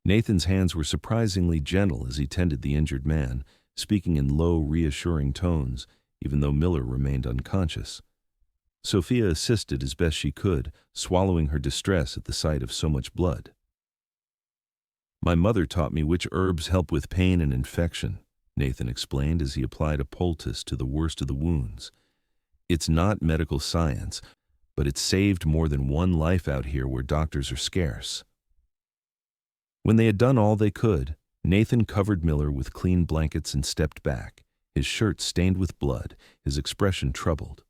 Nathan's hands were surprisingly gentle as he tended the injured man, speaking in low, reassuring tones, even though Miller remained unconscious. Sophia assisted as best she could, swallowing her distress at the sight of so much blood. "My mother taught me which herbs help with pain and infection," Nathan explained as he applied a poultice to the worst of the wounds. "It's not medical science, but it's saved more than one life out here where doctors are scarce." When they had done all they could, Nathan covered Miller with clean blankets and stepped back, his shirt stained with blood, his expression troubled.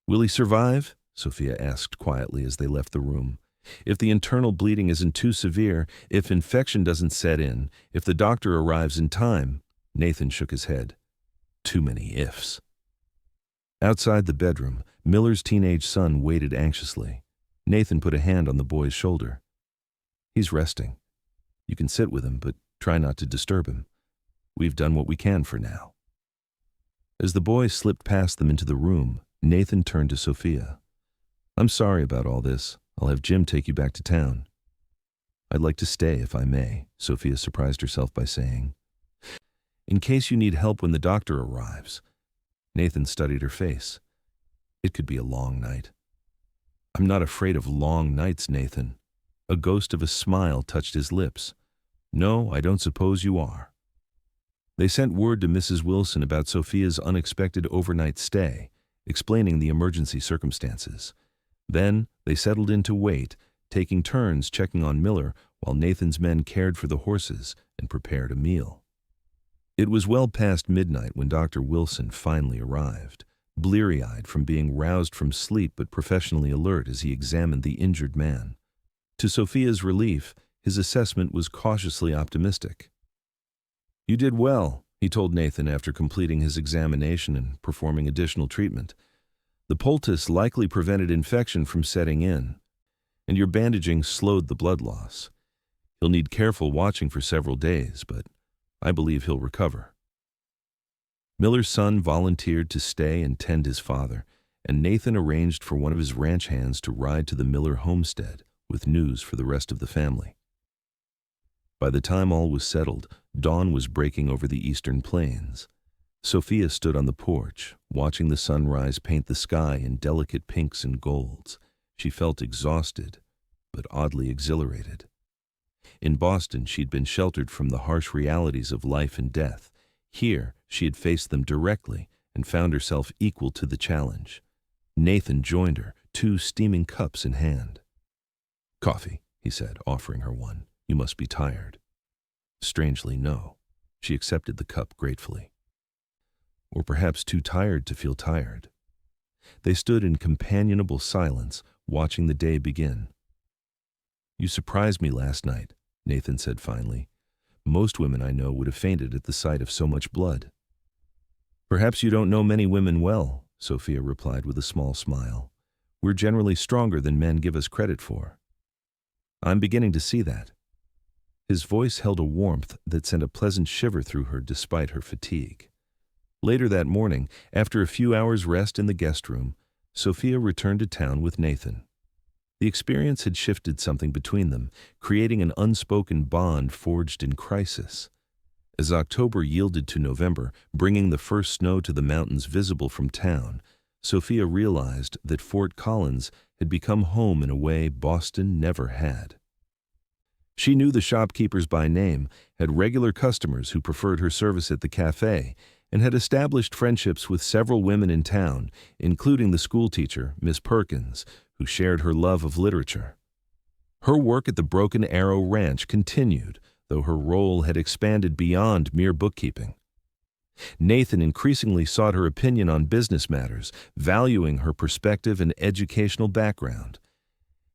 "Will he survive?" Sophia asked quietly as they left the room. "If the internal bleeding isn't too severe, if infection doesn't set in, if the doctor arrives in time." Nathan shook his head. "Too many ifs." Outside the bedroom, Miller's teenage son waited anxiously. Nathan put a hand on the boy's shoulder. "He's resting. You can sit with him, but try not to disturb him. We've done what we can for now." As the boy slipped past them into the room, Nathan turned to Sophia. "I'm sorry about all this. I'll have Jim take you back to town." "I'd like to stay if I may," Sophia surprised herself by saying. "In case you need help when the doctor arrives." Nathan studied her face. "It could be a long night." "I'm not afraid of long nights, Nathan." A ghost of a smile touched his lips. "No, I don't suppose you are." They sent word to Mrs. Wilson about Sophia's unexpected overnight stay, explaining the emergency circumstances. Then they settled in to wait, taking turns checking on Miller while Nathan's men cared for the horses and prepared a meal. It was well past midnight when Dr. Wilson finally arrived, bleary-eyed from being roused from sleep but professionally alert as he examined the injured man. To Sophia's relief, his assessment was cautiously optimistic. "You did well," he told Nathan after completing his examination and performing additional treatment. "The poultice likely prevented infection from setting in, and your bandaging slowed the blood loss. He'll need careful watching for several days, but I believe he'll recover." Miller's son volunteered to stay and tend his father, and Nathan arranged for one of his ranch hands to ride to the Miller homestead with news for the rest of the family. By the time all was settled, dawn was breaking over the eastern plains. Sophia stood on the porch, watching the sunrise paint the sky in delicate pinks and golds. She felt exhausted, but oddly exhilarated. In Boston, she'd been sheltered from the harsh realities of life and death. Here, she had faced them directly and found herself equal to the challenge. Nathan joined her, 2 steaming cups in hand. "Coffee," he said, offering her one. "You must be tired." Strangely, no. She accepted the cup gratefully. Or perhaps too tired to feel tired. They stood in companionable silence, watching the day begin. "You surprised me last night," Nathan said finally. "Most women I know would have fainted at the sight of so much blood." "Perhaps you don't know many women well," Sophia replied with a small smile. "We're generally stronger than men give us credit for." "I'm beginning to see that." His voice held a warmth that sent a pleasant shiver through her despite her fatigue. Later that morning, after a few hours' rest in the guest room, Sophia returned to town with Nathan. The experience had shifted something between them, creating an unspoken bond forged in crisis. As October yielded to November, bringing the first snow to the mountains visible from town, Sophia realized that Fort Collins had become home in a way Boston never had. She knew the shopkeepers by name, had regular customers who preferred her service at the cafe, and had established friendships with several women in town, including the schoolteacher, Miss Perkins, who shared her love of literature. Her work at the Broken Arrow Ranch continued, though her role had expanded beyond mere bookkeeping. Nathan increasingly sought her opinion on business matters, valuing her perspective and educational background.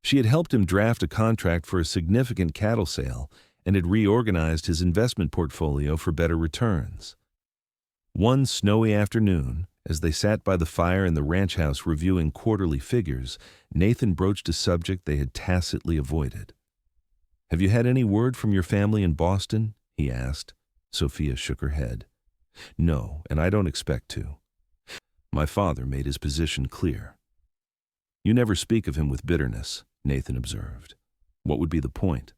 She had helped him draft a contract for a significant cattle sale and had reorganized his investment portfolio for better returns. One snowy afternoon, as they sat by the fire in the ranch house reviewing quarterly figures, Nathan broached a subject they had tacitly avoided. "Have you had any word from your family in Boston?" he asked. Sophia shook her head. "No, and I don't expect to. My father made his position clear." "You never speak of him with bitterness," Nathan observed. "What would be the point?"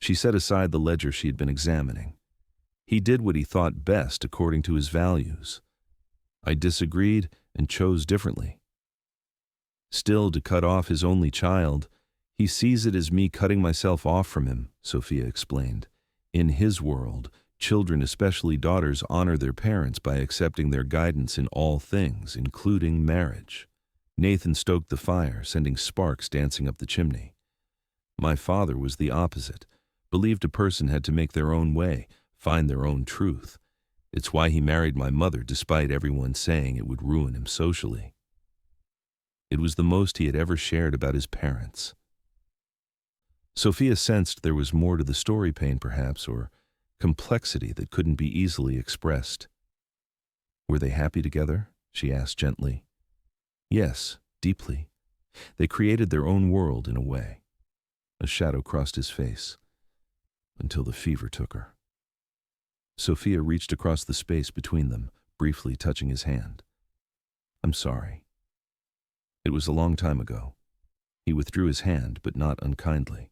She set aside the ledger she had been examining. "He did what he thought best according to his values. I disagreed and chose differently. Still, to cut off his only child, he sees it as me cutting myself off from him," Sophia explained. "In his world, children, especially daughters, honor their parents by accepting their guidance in all things, including marriage." Nathan stoked the fire, sending sparks dancing up the chimney. "My father was the opposite, believed a person had to make their own way, find their own truth. It's why he married my mother despite everyone saying it would ruin him socially." It was the most he had ever shared about his parents. Sophia sensed there was more to the story pain perhaps, or complexity that couldn't be easily expressed. "Were they happy together?" she asked gently. "Yes, deeply. They created their own world in a way." A shadow crossed his face. "Until the fever took her." Sophia reached across the space between them, briefly touching his hand. "I'm sorry. It was a long time ago." He withdrew his hand, but not unkindly.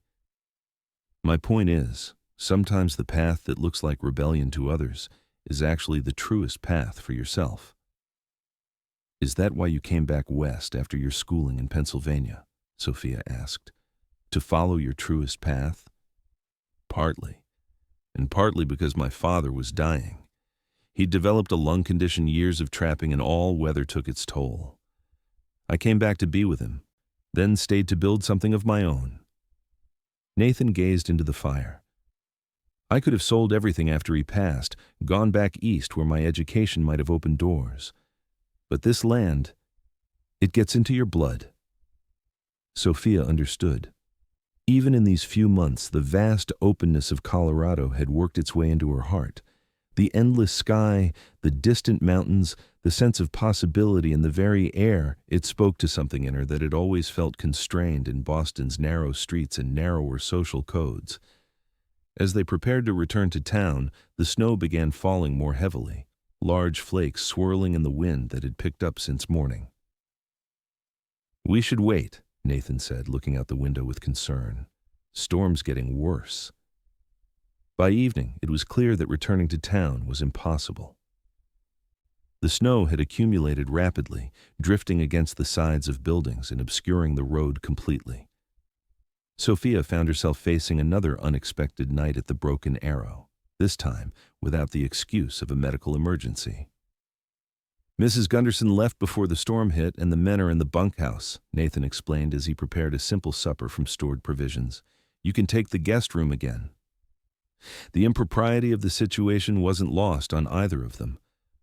"My point is, sometimes the path that looks like rebellion to others is actually the truest path for yourself." "Is that why you came back west after your schooling in Pennsylvania?" Sophia asked. "To follow your truest path?" "Partly. And partly because my father was dying. He'd developed a lung condition, years of trapping, and all weather took its toll. I came back to be with him, then stayed to build something of my own." Nathan gazed into the fire. "I could have sold everything after he passed, gone back east where my education might have opened doors. But this land, it gets into your blood." Sophia understood. Even in these few months, the vast openness of Colorado had worked its way into her heart. The endless sky, the distant mountains, the sense of possibility in the very air, it spoke to something in her that had always felt constrained in Boston's narrow streets and narrower social codes. As they prepared to return to town, the snow began falling more heavily, large flakes swirling in the wind that had picked up since morning. "We should wait," Nathan said, looking out the window with concern. "Storm's getting worse." By evening, it was clear that returning to town was impossible. The snow had accumulated rapidly, drifting against the sides of buildings and obscuring the road completely. Sophia found herself facing another unexpected night at the Broken Arrow, this time without the excuse of a medical emergency. "Mrs. Gunderson left before the storm hit, and the men are in the bunkhouse," Nathan explained as he prepared a simple supper from stored provisions. "You can take the guest room again." The impropriety of the situation wasn't lost on either of them,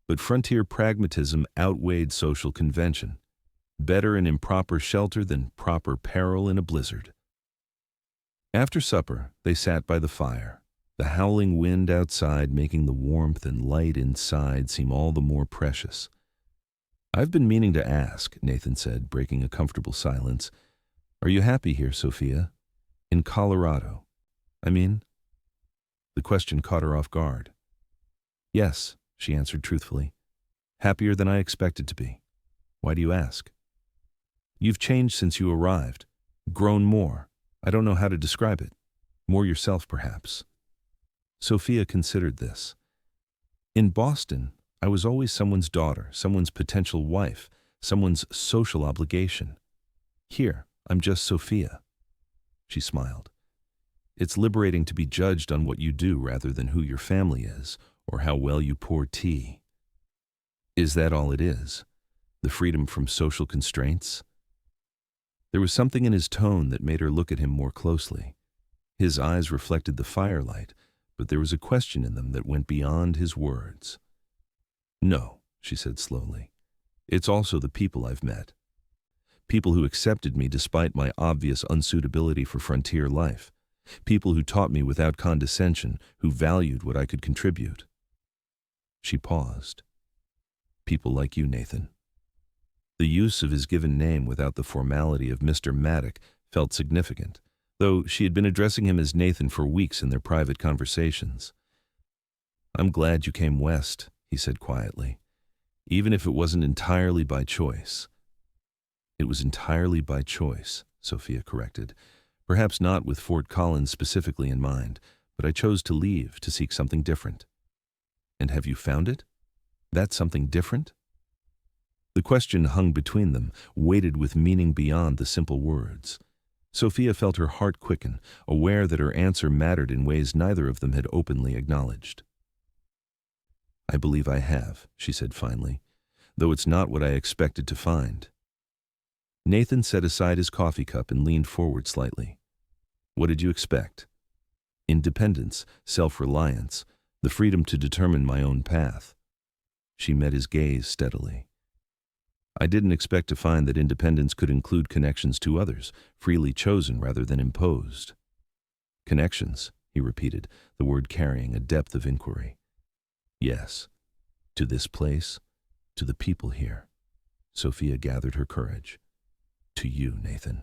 but frontier pragmatism outweighed social convention. Better an improper shelter than proper peril in a blizzard. After supper, they sat by the fire, the howling wind outside making the warmth and light inside seem all the more precious. "I've been meaning to ask," Nathan said, breaking a comfortable silence. "Are you happy here, Sophia? In Colorado, I mean?" The question caught her off guard. "Yes," she answered truthfully. "Happier than I expected to be. Why do you ask?" "You've changed since you arrived. Grown more. I don't know how to describe it. More yourself, perhaps." Sophia considered this. "In Boston, I was always someone's daughter, someone's potential wife, someone's social obligation. Here, I'm just Sophia. She smiled. It's liberating to be judged on what you do rather than who your family is or how well you pour tea. Is that all it is? The freedom from social constraints? There was something in his tone that made her look at him more closely. His eyes reflected the firelight, but there was a question in them that went beyond his words. No, she said slowly. It's also the people I've met. People who accepted me despite my obvious unsuitability for frontier life. People who taught me without condescension, who valued what I could contribute. She paused. People like you, Nathan. The use of his given name without the formality of Mr. Maddock felt significant, though she had been addressing him as Nathan for weeks in their private conversations. I'm glad you came west, he said quietly, even if it wasn't entirely by choice. It was entirely by choice, Sophia corrected. Perhaps not with Fort Collins specifically in mind, but I chose to leave to seek something different. And have you found it? That something different? The question hung between them, weighted with meaning beyond the simple words. Sophia felt her heart quicken, aware that her answer mattered in ways neither of them had openly acknowledged. I believe I have, she said finally, though it's not what I expected to find. Nathan set aside his coffee cup and leaned forward slightly. What did you expect? Independence, self-reliance, the freedom to determine my own path. She met his gaze steadily. I didn't expect to find that independence could include connections to others, freely chosen rather than imposed. Connections, he repeated, the word carrying a depth of inquiry. Yes, to this place, to the people here. Sophia gathered her courage. To you, Nathan.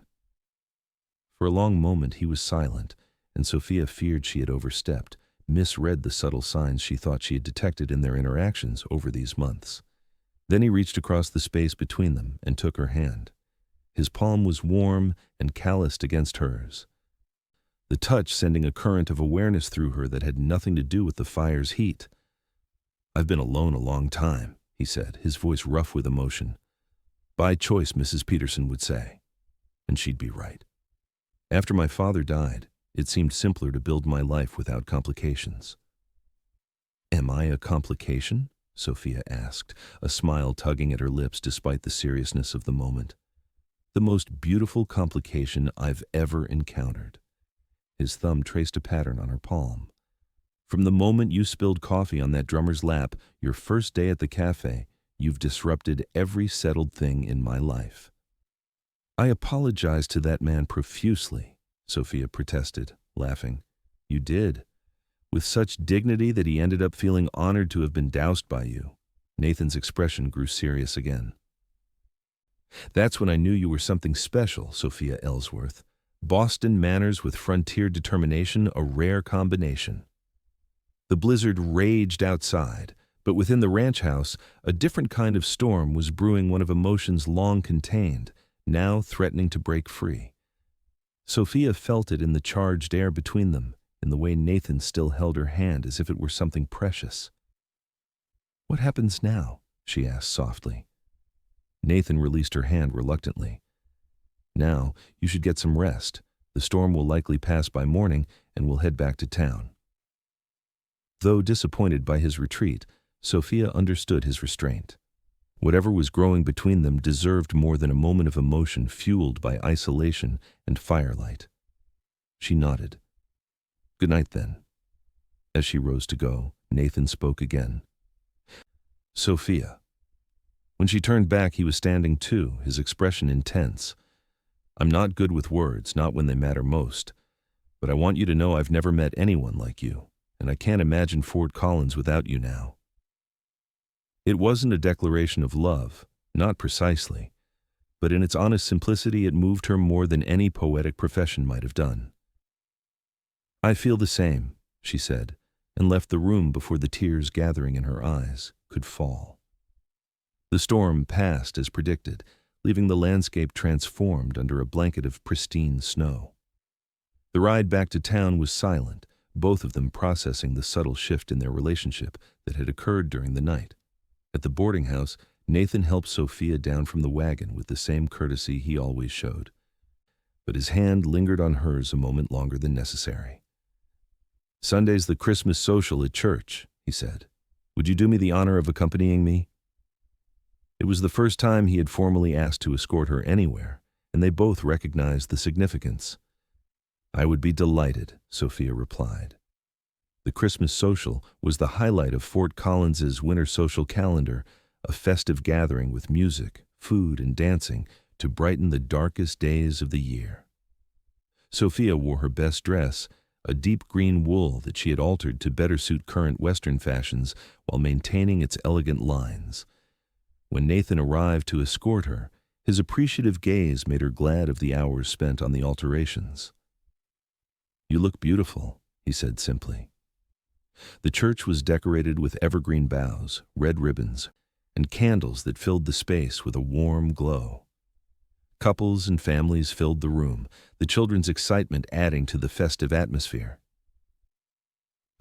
For a long moment he was silent, and Sophia feared she had overstepped, misread the subtle signs she thought she had detected in their interactions over these months. Then he reached across the space between them and took her hand. His palm was warm and calloused against hers, the touch sending a current of awareness through her that had nothing to do with the fire's heat. I've been alone a long time, he said, his voice rough with emotion. By choice, Mrs. Peterson would say. And she'd be right. After my father died, it seemed simpler to build my life without complications. Am I a complication? Sophia asked, a smile tugging at her lips despite the seriousness of the moment. The most beautiful complication I've ever encountered. His thumb traced a pattern on her palm. From the moment you spilled coffee on that drummer's lap, your first day at the cafe, you've disrupted every settled thing in my life. I apologized to that man profusely, Sophia protested, laughing. You did. With such dignity that he ended up feeling honored to have been doused by you. Nathan's expression grew serious again. That's when I knew you were something special, Sophia Ellsworth. Boston manners with frontier determination, a rare combination. The blizzard raged outside, but within the ranch house, a different kind of storm was brewing, one of emotions long contained, now threatening to break free. Sophia felt it in the charged air between them, in the way Nathan still held her hand as if it were something precious. What happens now? She asked softly. Nathan released her hand reluctantly. Now, you should get some rest. The storm will likely pass by morning, and we'll head back to town. Though disappointed by his retreat, Sophia understood his restraint. Whatever was growing between them deserved more than a moment of emotion fueled by isolation and firelight. She nodded. Good night, then. As she rose to go, Nathan spoke again. Sophia. When she turned back, he was standing too, his expression intense. I'm not good with words, not when they matter most. But I want you to know I've never met anyone like you, and I can't imagine Fort Collins without you now. It wasn't a declaration of love, not precisely, but in its honest simplicity it moved her more than any poetic profession might have done. I feel the same, she said, and left the room before the tears gathering in her eyes could fall. The storm passed as predicted, leaving the landscape transformed under a blanket of pristine snow. The ride back to town was silent, both of them processing the subtle shift in their relationship that had occurred during the night. At the boarding house, Nathan helped Sophia down from the wagon with the same courtesy he always showed, but his hand lingered on hers a moment longer than necessary. "Sunday's the Christmas social at church," he said. "Would you do me the honor of accompanying me?" It was the first time he had formally asked to escort her anywhere, and they both recognized the significance. "I would be delighted," Sophia replied. The Christmas social was the highlight of Fort Collins's winter social calendar, a festive gathering with music, food, and dancing to brighten the darkest days of the year. Sophia wore her best dress, a deep green wool that she had altered to better suit current Western fashions while maintaining its elegant lines. When Nathan arrived to escort her, his appreciative gaze made her glad of the hours spent on the alterations. "You look beautiful," he said simply. The church was decorated with evergreen boughs, red ribbons, and candles that filled the space with a warm glow. Couples and families filled the room, the children's excitement adding to the festive atmosphere.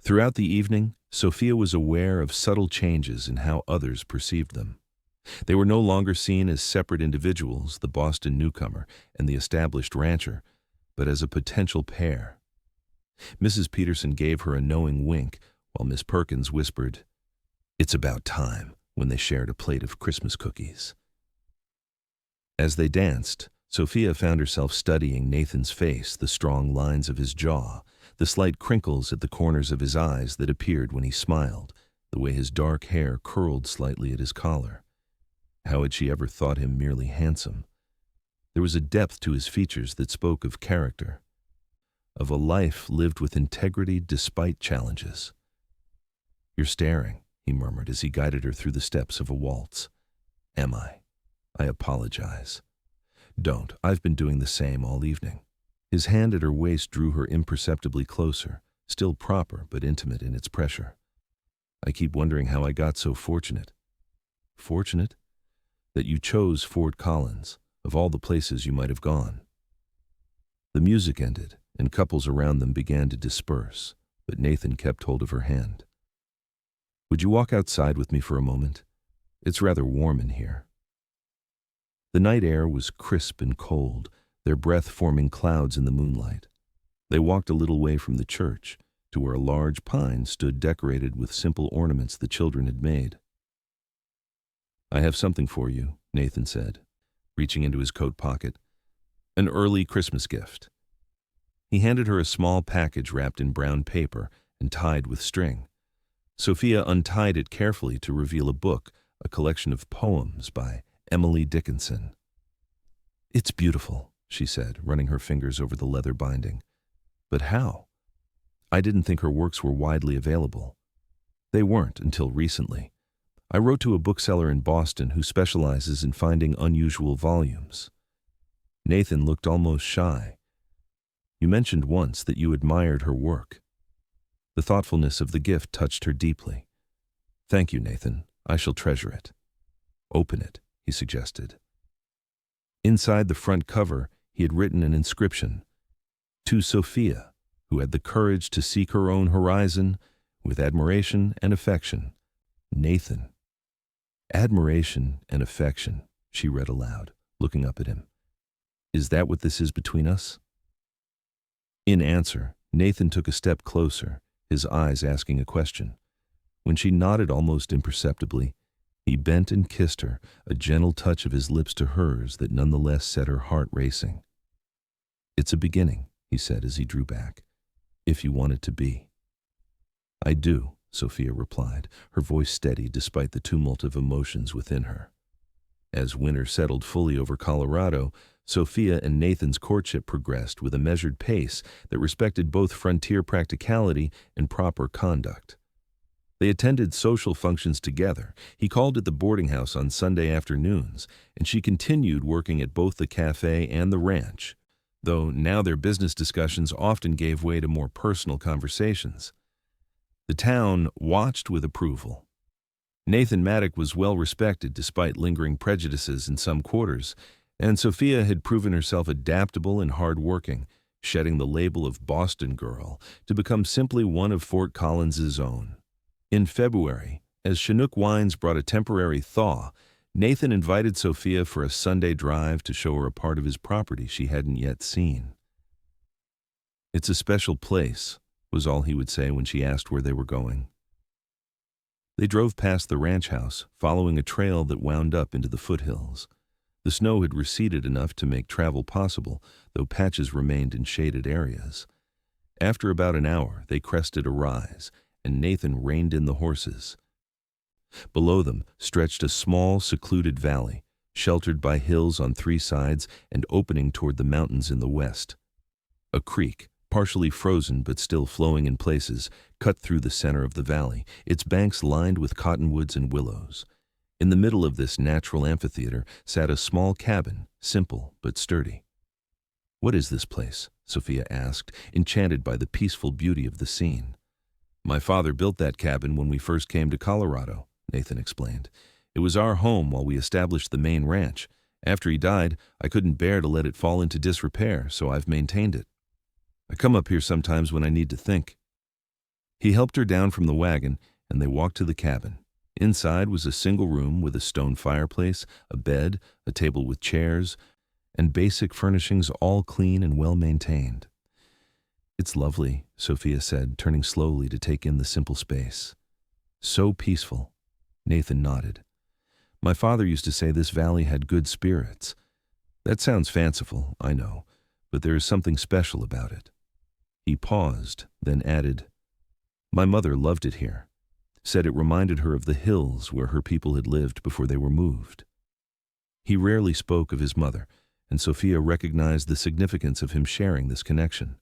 Throughout the evening, Sophia was aware of subtle changes in how others perceived them. They were no longer seen as separate individuals, the Boston newcomer and the established rancher, but as a potential pair. Mrs. Peterson gave her a knowing wink, while Miss Perkins whispered, "It's about time," when they shared a plate of Christmas cookies. As they danced, Sophia found herself studying Nathan's face, the strong lines of his jaw, the slight crinkles at the corners of his eyes that appeared when he smiled, the way his dark hair curled slightly at his collar. How had she ever thought him merely handsome? There was a depth to his features that spoke of character, of a life lived with integrity despite challenges. "You're staring," he murmured as he guided her through the steps of a waltz. "Am I? I apologize." "Don't. I've been doing the same all evening." His hand at her waist drew her imperceptibly closer, still proper but intimate in its pressure. "I keep wondering how I got so fortunate." "Fortunate?" "That you chose Fort Collins, of all the places you might have gone." The music ended, and couples around them began to disperse, but Nathan kept hold of her hand. "Would you walk outside with me for a moment? It's rather warm in here." The night air was crisp and cold, their breath forming clouds in the moonlight. They walked a little way from the church, to where a large pine stood decorated with simple ornaments the children had made. "I have something for you," Nathan said, reaching into his coat pocket. "An early Christmas gift." He handed her a small package wrapped in brown paper and tied with string. Sophia untied it carefully to reveal a book, a collection of poems by Emily Dickinson. "It's beautiful," she said, running her fingers over the leather binding. "But how?" "I didn't think her works were widely available." "They weren't until recently. I wrote to a bookseller in Boston who specializes in finding unusual volumes." Nathan looked almost shy. "You mentioned once that you admired her work." The thoughtfulness of the gift touched her deeply. "Thank you, Nathan. I shall treasure it." "Open it," he suggested. Inside the front cover, he had written an inscription, "To Sophia, who had the courage to seek her own horizon, with admiration and affection, Nathan." "Admiration and affection," she read aloud, looking up at him. "Is that what this is between us?" In answer, Nathan took a step closer, his eyes asking a question. When she nodded almost imperceptibly, he bent and kissed her, a gentle touch of his lips to hers that nonetheless set her heart racing. "It's a beginning," he said as he drew back, "if you want it to be." "I do," Sophia replied, her voice steady despite the tumult of emotions within her. As winter settled fully over Colorado, Sophia and Nathan's courtship progressed with a measured pace that respected both frontier practicality and proper conduct. They attended social functions together. He called at the boarding house on Sunday afternoons, and she continued working at both the cafe and the ranch, though now their business discussions often gave way to more personal conversations. The town watched with approval. Nathan Maddock was well respected despite lingering prejudices in some quarters, and Sophia had proven herself adaptable and hard-working, shedding the label of Boston girl to become simply one of Fort Collins's own. In February, as Chinook wines brought a temporary thaw, Nathan invited Sophia for a Sunday drive to show her a part of his property she hadn't yet seen. "It's a special place," was all he would say when she asked where they were going. They drove past the ranch house, following a trail that wound up into the foothills. The snow had receded enough to make travel possible, though patches remained in shaded areas. After about an hour, they crested a rise, and Nathan reined in the horses. Below them stretched a small, secluded valley, sheltered by hills on three sides and opening toward the mountains in the west. A creek, partially frozen but still flowing in places, cut through the center of the valley, its banks lined with cottonwoods and willows. In the middle of this natural amphitheater sat a small cabin, simple but sturdy. "What is this place?" Sophia asked, enchanted by the peaceful beauty of the scene. "My father built that cabin when we first came to Colorado," Nathan explained. "It was our home while we established the main ranch. After he died, I couldn't bear to let it fall into disrepair, so I've maintained it. I come up here sometimes when I need to think." He helped her down from the wagon, and they walked to the cabin. Inside was a single room with a stone fireplace, a bed, a table with chairs, and basic furnishings all clean and well maintained. "It's lovely," Sophia said, turning slowly to take in the simple space. "So peaceful." Nathan nodded. "My father used to say this valley had good spirits. That sounds fanciful, I know, but there is something special about it." He paused, then added, "My mother loved it here. Said it reminded her of the hills where her people had lived before they were moved." He rarely spoke of his mother, and Sophia recognized the significance of him sharing this connection.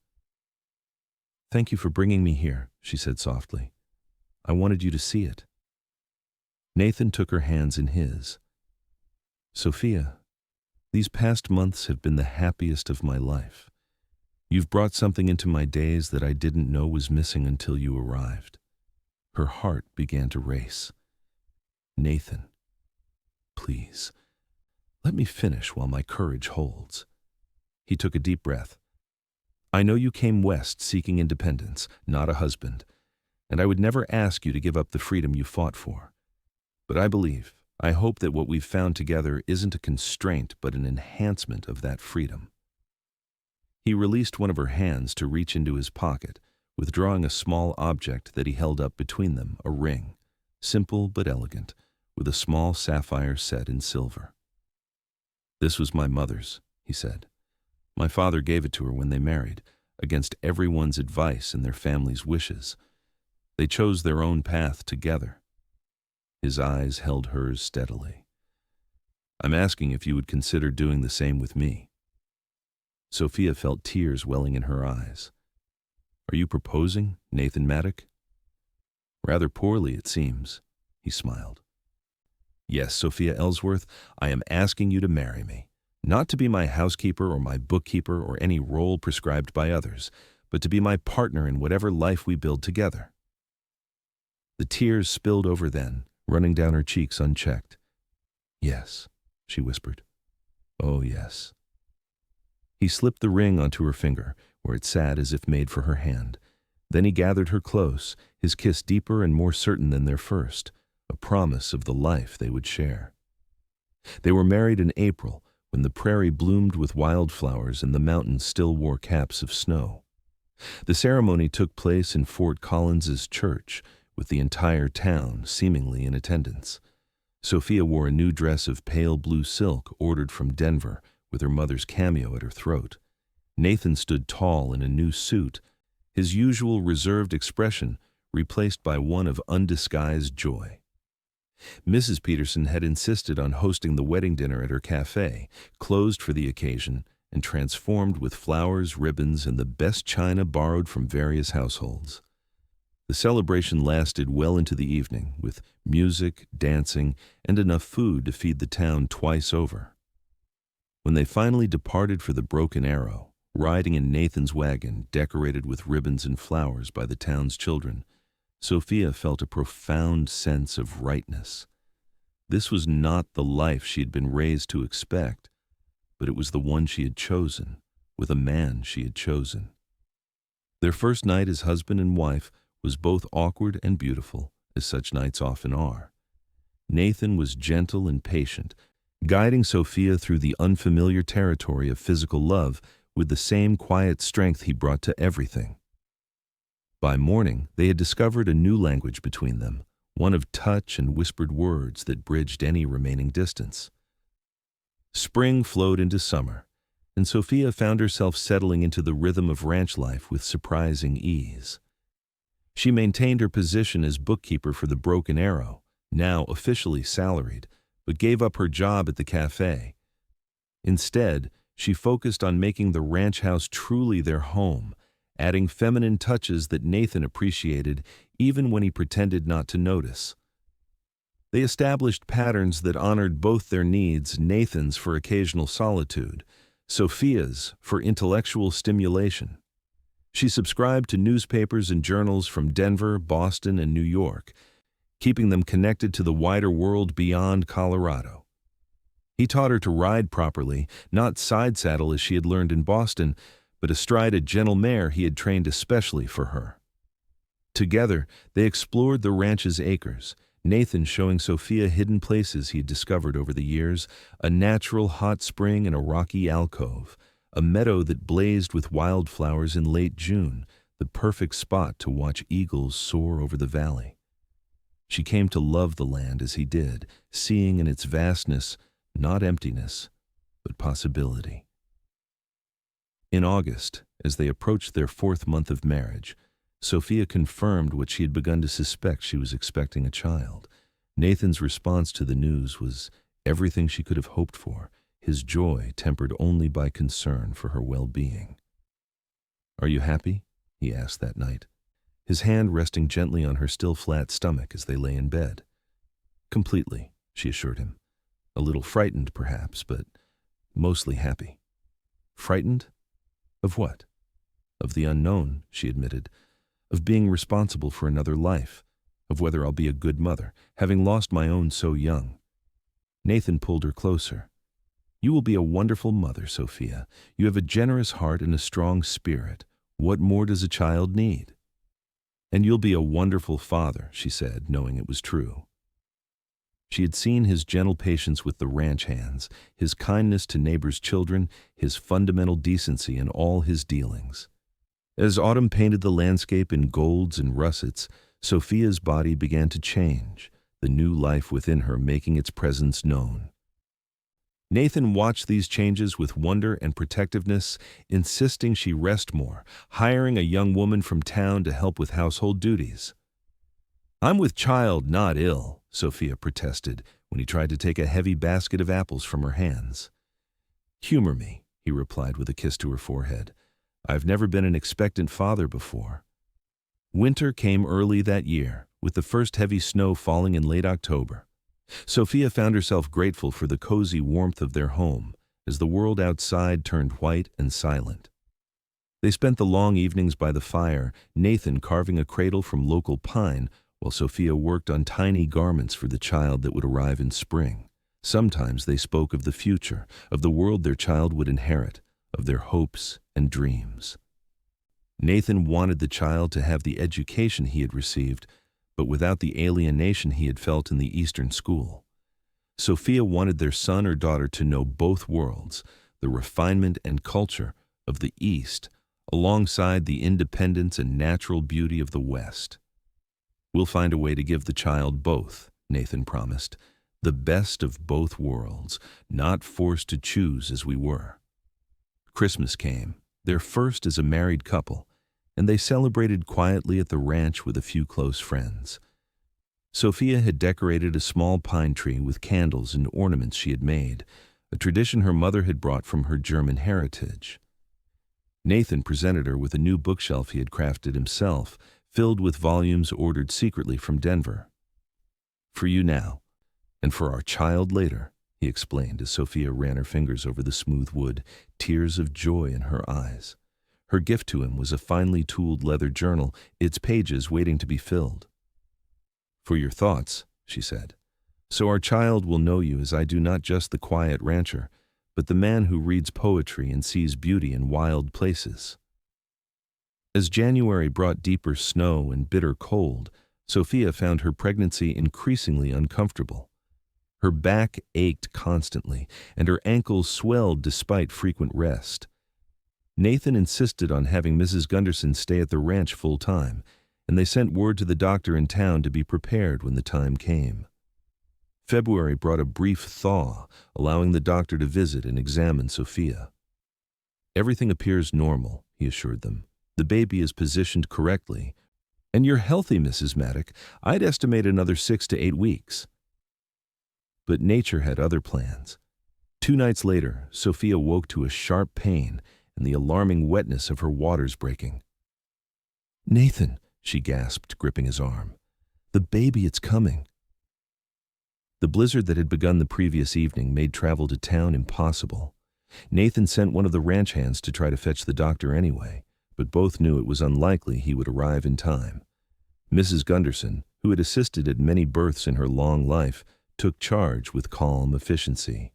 "Thank you for bringing me here," she said softly. "I wanted you to see it." Nathan took her hands in his. "Sophia, these past months have been the happiest of my life. You've brought something into my days that I didn't know was missing until you arrived." Her heart began to race. "Nathan, please, let me finish while my courage holds." He took a deep breath. "I know you came west seeking independence, not a husband, and I would never ask you to give up the freedom you fought for. But I hope that what we've found together isn't a constraint but an enhancement of that freedom." He released one of her hands to reach into his pocket, withdrawing a small object that he held up between them, a ring, simple but elegant, with a small sapphire set in silver. "This was my mother's," he said. "My father gave it to her when they married, against everyone's advice and their family's wishes. They chose their own path together." His eyes held hers steadily. "I'm asking if you would consider doing the same with me." Sophia felt tears welling in her eyes. "Are you proposing, Nathan Maddock?" "Rather poorly, it seems," he smiled. "Yes, Sophia Ellsworth, I am asking you to marry me. Not to be my housekeeper or my bookkeeper or any role prescribed by others, but to be my partner in whatever life we build together." The tears spilled over then, running down her cheeks unchecked. "Yes," she whispered. "Oh, yes." He slipped the ring onto her finger, where it sat as if made for her hand. Then he gathered her close, his kiss deeper and more certain than their first, a promise of the life they would share. They were married in April, when the prairie bloomed with wildflowers and the mountains still wore caps of snow. The ceremony took place in Fort Collins's church, with the entire town seemingly in attendance. Sophia wore a new dress of pale blue silk ordered from Denver, with her mother's cameo at her throat. Nathan stood tall in a new suit, his usual reserved expression replaced by one of undisguised joy. Mrs. Peterson had insisted on hosting the wedding dinner at her cafe, closed for the occasion and transformed with flowers, ribbons, and the best china borrowed from various households. The celebration lasted well into the evening, with music, dancing, and enough food to feed the town twice over. When they finally departed for the Broken Arrow, riding in Nathan's wagon decorated with ribbons and flowers by the town's children, Sophia felt a profound sense of rightness. This was not the life she had been raised to expect, but it was the one she had chosen, with a man she had chosen. Their first night as husband and wife was both awkward and beautiful, as such nights often are. Nathan was gentle and patient, guiding Sophia through the unfamiliar territory of physical love with the same quiet strength he brought to everything. By morning, they had discovered a new language between them, one of touch and whispered words that bridged any remaining distance. Spring flowed into summer, and Sophia found herself settling into the rhythm of ranch life with surprising ease. She maintained her position as bookkeeper for the Broken Arrow, now officially salaried, but gave up her job at the cafe. Instead, she focused on making the ranch house truly their home, adding feminine touches that Nathan appreciated even when he pretended not to notice. They established patterns that honored both their needs, Nathan's for occasional solitude, Sophia's for intellectual stimulation. She subscribed to newspapers and journals from Denver, Boston, and New York, keeping them connected to the wider world beyond Colorado. He taught her to ride properly, not side saddle as she had learned in Boston, but astride a gentle mare he had trained especially for her. Together, they explored the ranch's acres, Nathan showing Sophia hidden places he had discovered over the years, a natural hot spring in a rocky alcove, a meadow that blazed with wildflowers in late June, the perfect spot to watch eagles soar over the valley. She came to love the land as he did, seeing in its vastness not emptiness, but possibility. In August, as they approached their 4th month of marriage, Sophia confirmed what she had begun to suspect: she was expecting a child. Nathan's response to the news was everything she could have hoped for, his joy tempered only by concern for her well-being. "Are you happy?" he asked that night, his hand resting gently on her still flat stomach as they lay in bed. "Completely," she assured him. "A little frightened, perhaps, but mostly happy." "Frightened? Of what?" "Of the unknown," she admitted. "Of being responsible for another life, of whether I'll be a good mother, having lost my own so young." Nathan pulled her closer. "You will be a wonderful mother, Sophia. You have a generous heart and a strong spirit. What more does a child need?" "And you'll be a wonderful father," she said, knowing it was true. She had seen his gentle patience with the ranch hands, his kindness to neighbors' children, his fundamental decency in all his dealings. As autumn painted the landscape in golds and russets, Sophia's body began to change, the new life within her making its presence known. Nathan watched these changes with wonder and protectiveness, insisting she rest more, hiring a young woman from town to help with household duties. "I'm with child, not ill," Sophia protested when he tried to take a heavy basket of apples from her hands. "Humor me," he replied with a kiss to her forehead. "I've never been an expectant father before." Winter came early that year, with the first heavy snow falling in late October. Sophia found herself grateful for the cozy warmth of their home, as the world outside turned white and silent. They spent the long evenings by the fire, Nathan carving a cradle from local pine, while Sophia worked on tiny garments for the child that would arrive in spring. Sometimes they spoke of the future, of the world their child would inherit, of their hopes and dreams. Nathan wanted the child to have the education he had received, but without the alienation he had felt in the Eastern school. Sophia wanted their son or daughter to know both worlds, the refinement and culture of the East, alongside the independence and natural beauty of the West. "We'll find a way to give the child both," Nathan promised, "the best of both worlds, not forced to choose as we were." Christmas came, their first as a married couple, and they celebrated quietly at the ranch with a few close friends. Sophia had decorated a small pine tree with candles and ornaments she had made, a tradition her mother had brought from her German heritage. Nathan presented her with a new bookshelf he had crafted himself, filled with volumes ordered secretly from Denver. "For you now, and for our child later," he explained as Sophia ran her fingers over the smooth wood, tears of joy in her eyes. Her gift to him was a finely tooled leather journal, its pages waiting to be filled. "For your thoughts," she said, "so our child will know you as I do, not just the quiet rancher, but the man who reads poetry and sees beauty in wild places." As January brought deeper snow and bitter cold, Sophia found her pregnancy increasingly uncomfortable. Her back ached constantly, and her ankles swelled despite frequent rest. Nathan insisted on having Mrs. Gunderson stay at the ranch full time, and they sent word to the doctor in town to be prepared when the time came. February brought a brief thaw, allowing the doctor to visit and examine Sophia. "Everything appears normal," he assured them. "The baby is positioned correctly, and you're healthy, Mrs. Maddock. I'd estimate another 6 to 8 weeks." But nature had other plans. 2 nights later, Sophia woke to a sharp pain and the alarming wetness of her waters breaking. "Nathan," she gasped, gripping his arm. "The baby, it's coming." The blizzard that had begun the previous evening made travel to town impossible. Nathan sent one of the ranch hands to try to fetch the doctor anyway, but both knew it was unlikely he would arrive in time. Mrs. Gunderson, who had assisted at many births in her long life, took charge with calm efficiency.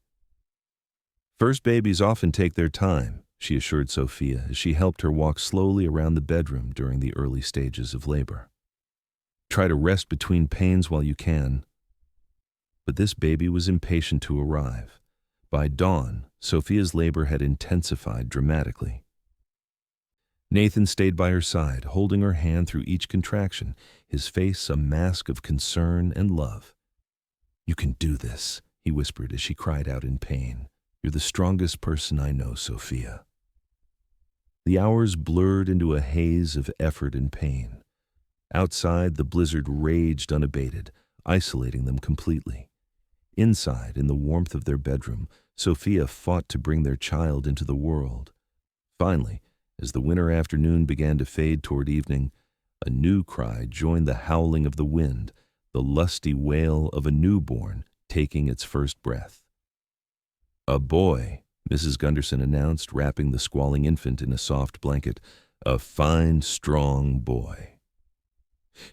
"First babies often take their time," she assured Sophia as she helped her walk slowly around the bedroom during the early stages of labor. "Try to rest between pains while you can." But this baby was impatient to arrive. By dawn, Sophia's labor had intensified dramatically. Nathan stayed by her side, holding her hand through each contraction, his face a mask of concern and love. "You can do this," he whispered as she cried out in pain. "You're the strongest person I know, Sophia." The hours blurred into a haze of effort and pain. Outside, the blizzard raged unabated, isolating them completely. Inside, in the warmth of their bedroom, Sophia fought to bring their child into the world. Finally, as the winter afternoon began to fade toward evening, a new cry joined the howling of the wind, the lusty wail of a newborn taking its first breath. "A boy," Mrs. Gunderson announced, wrapping the squalling infant in a soft blanket. "A fine, strong boy."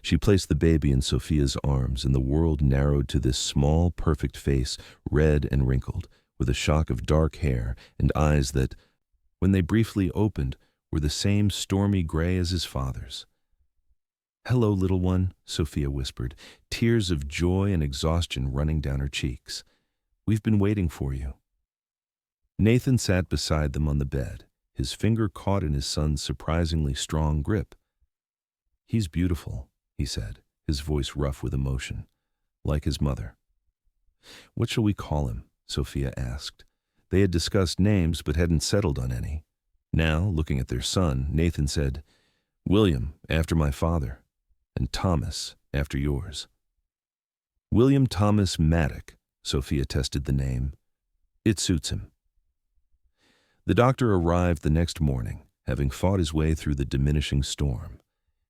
She placed the baby in Sophia's arms, and the world narrowed to this small, perfect face, red and wrinkled, with a shock of dark hair and eyes that, when they briefly opened, were the same stormy gray as his father's. "Hello, little one," Sophia whispered, tears of joy and exhaustion running down her cheeks. "We've been waiting for you." Nathan sat beside them on the bed, his finger caught in his son's surprisingly strong grip. "He's beautiful," he said, his voice rough with emotion, "like his mother." "What shall we call him?" Sophia asked. They had discussed names but hadn't settled on any. Now, looking at their son, Nathan said, "William, after my father, and Thomas, after yours." "William Thomas Maddock," Sophia tested the name. "It suits him." The doctor arrived the next morning, having fought his way through the diminishing storm.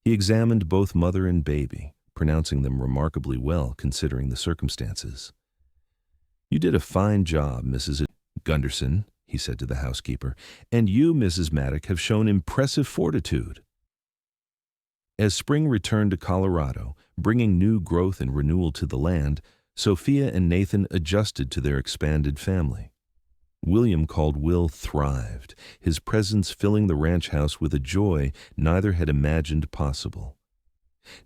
He examined both mother and baby, pronouncing them remarkably well considering the circumstances. "You did a fine job, Mrs. Gunderson," he said to the housekeeper, "and you, Mrs. Maddock, have shown impressive fortitude." As spring returned to Colorado, bringing new growth and renewal to the land, Sophia and Nathan adjusted to their expanded family. William, called Will, thrived, his presence filling the ranch house with a joy neither had imagined possible.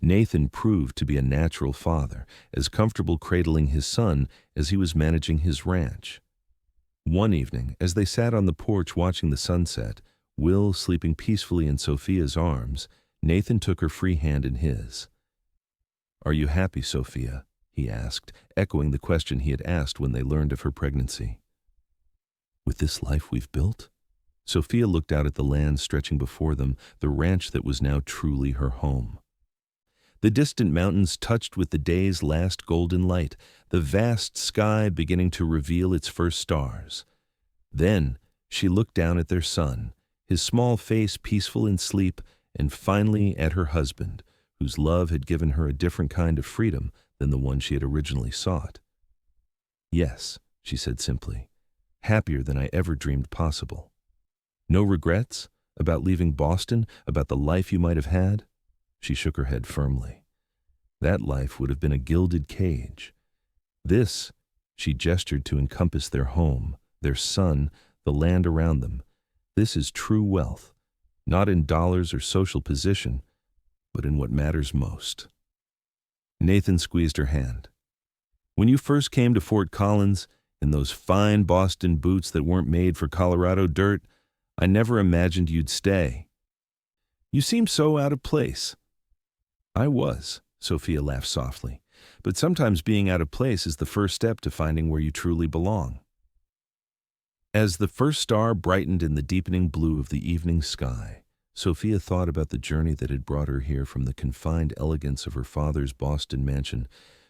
Nathan proved to be a natural father, as comfortable cradling his son as he was managing his ranch. One evening, as they sat on the porch watching the sunset, Will sleeping peacefully in Sophia's arms, Nathan took her free hand in his. "Are you happy, Sophia?" he asked, echoing the question he had asked when they learned of her pregnancy. "With this life we've built?" Sophia looked out at the land stretching before them, the ranch that was now truly her home. The distant mountains touched with the day's last golden light, the vast sky beginning to reveal its first stars. Then she looked down at their son, his small face peaceful in sleep, and finally at her husband, whose love had given her a different kind of freedom than the one she had originally sought. "Yes," she said simply, "happier than I ever dreamed possible." "No regrets? About leaving Boston? About the life you might have had?" She shook her head firmly. "That life would have been a gilded cage. This," she gestured to encompass their home, their son, the land around them, "this is true wealth, not in dollars or social position, but in what matters most." Nathan squeezed her hand. When you first came to Fort Collins, in those fine Boston boots that weren't made for Colorado dirt, I never imagined you'd stay. You seemed so out of place." "I was," Sophia laughed softly, "but sometimes being out of place is the first step to finding where you truly belong." As the first star brightened in the deepening blue of the evening sky, Sophia thought about the journey that had brought her here from the confined elegance of her father's Boston mansion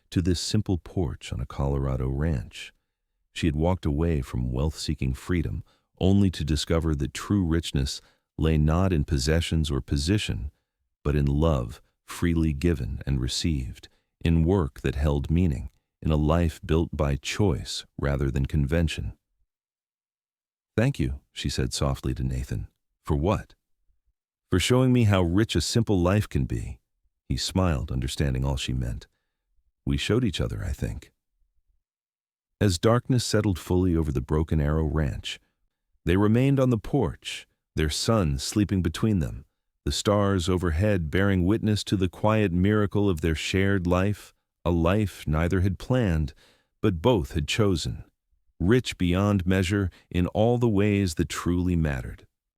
to this simple porch on a Colorado ranch. She had walked away from wealth-seeking freedom only to discover that true richness lay not in possessions or position, but in love freely given and received, in work that held meaning, in a life built by choice rather than convention. "Thank you," she said softly to Nathan. "For what?" "For showing me how rich a simple life can be." He smiled, understanding all she meant. "We showed each other, I think." As darkness settled fully over the Broken Arrow Ranch, they remained on the porch, their son sleeping between them, the stars overhead bearing witness to the quiet miracle of their shared life, a life neither had planned, but both had chosen, rich beyond measure in all the ways that truly mattered.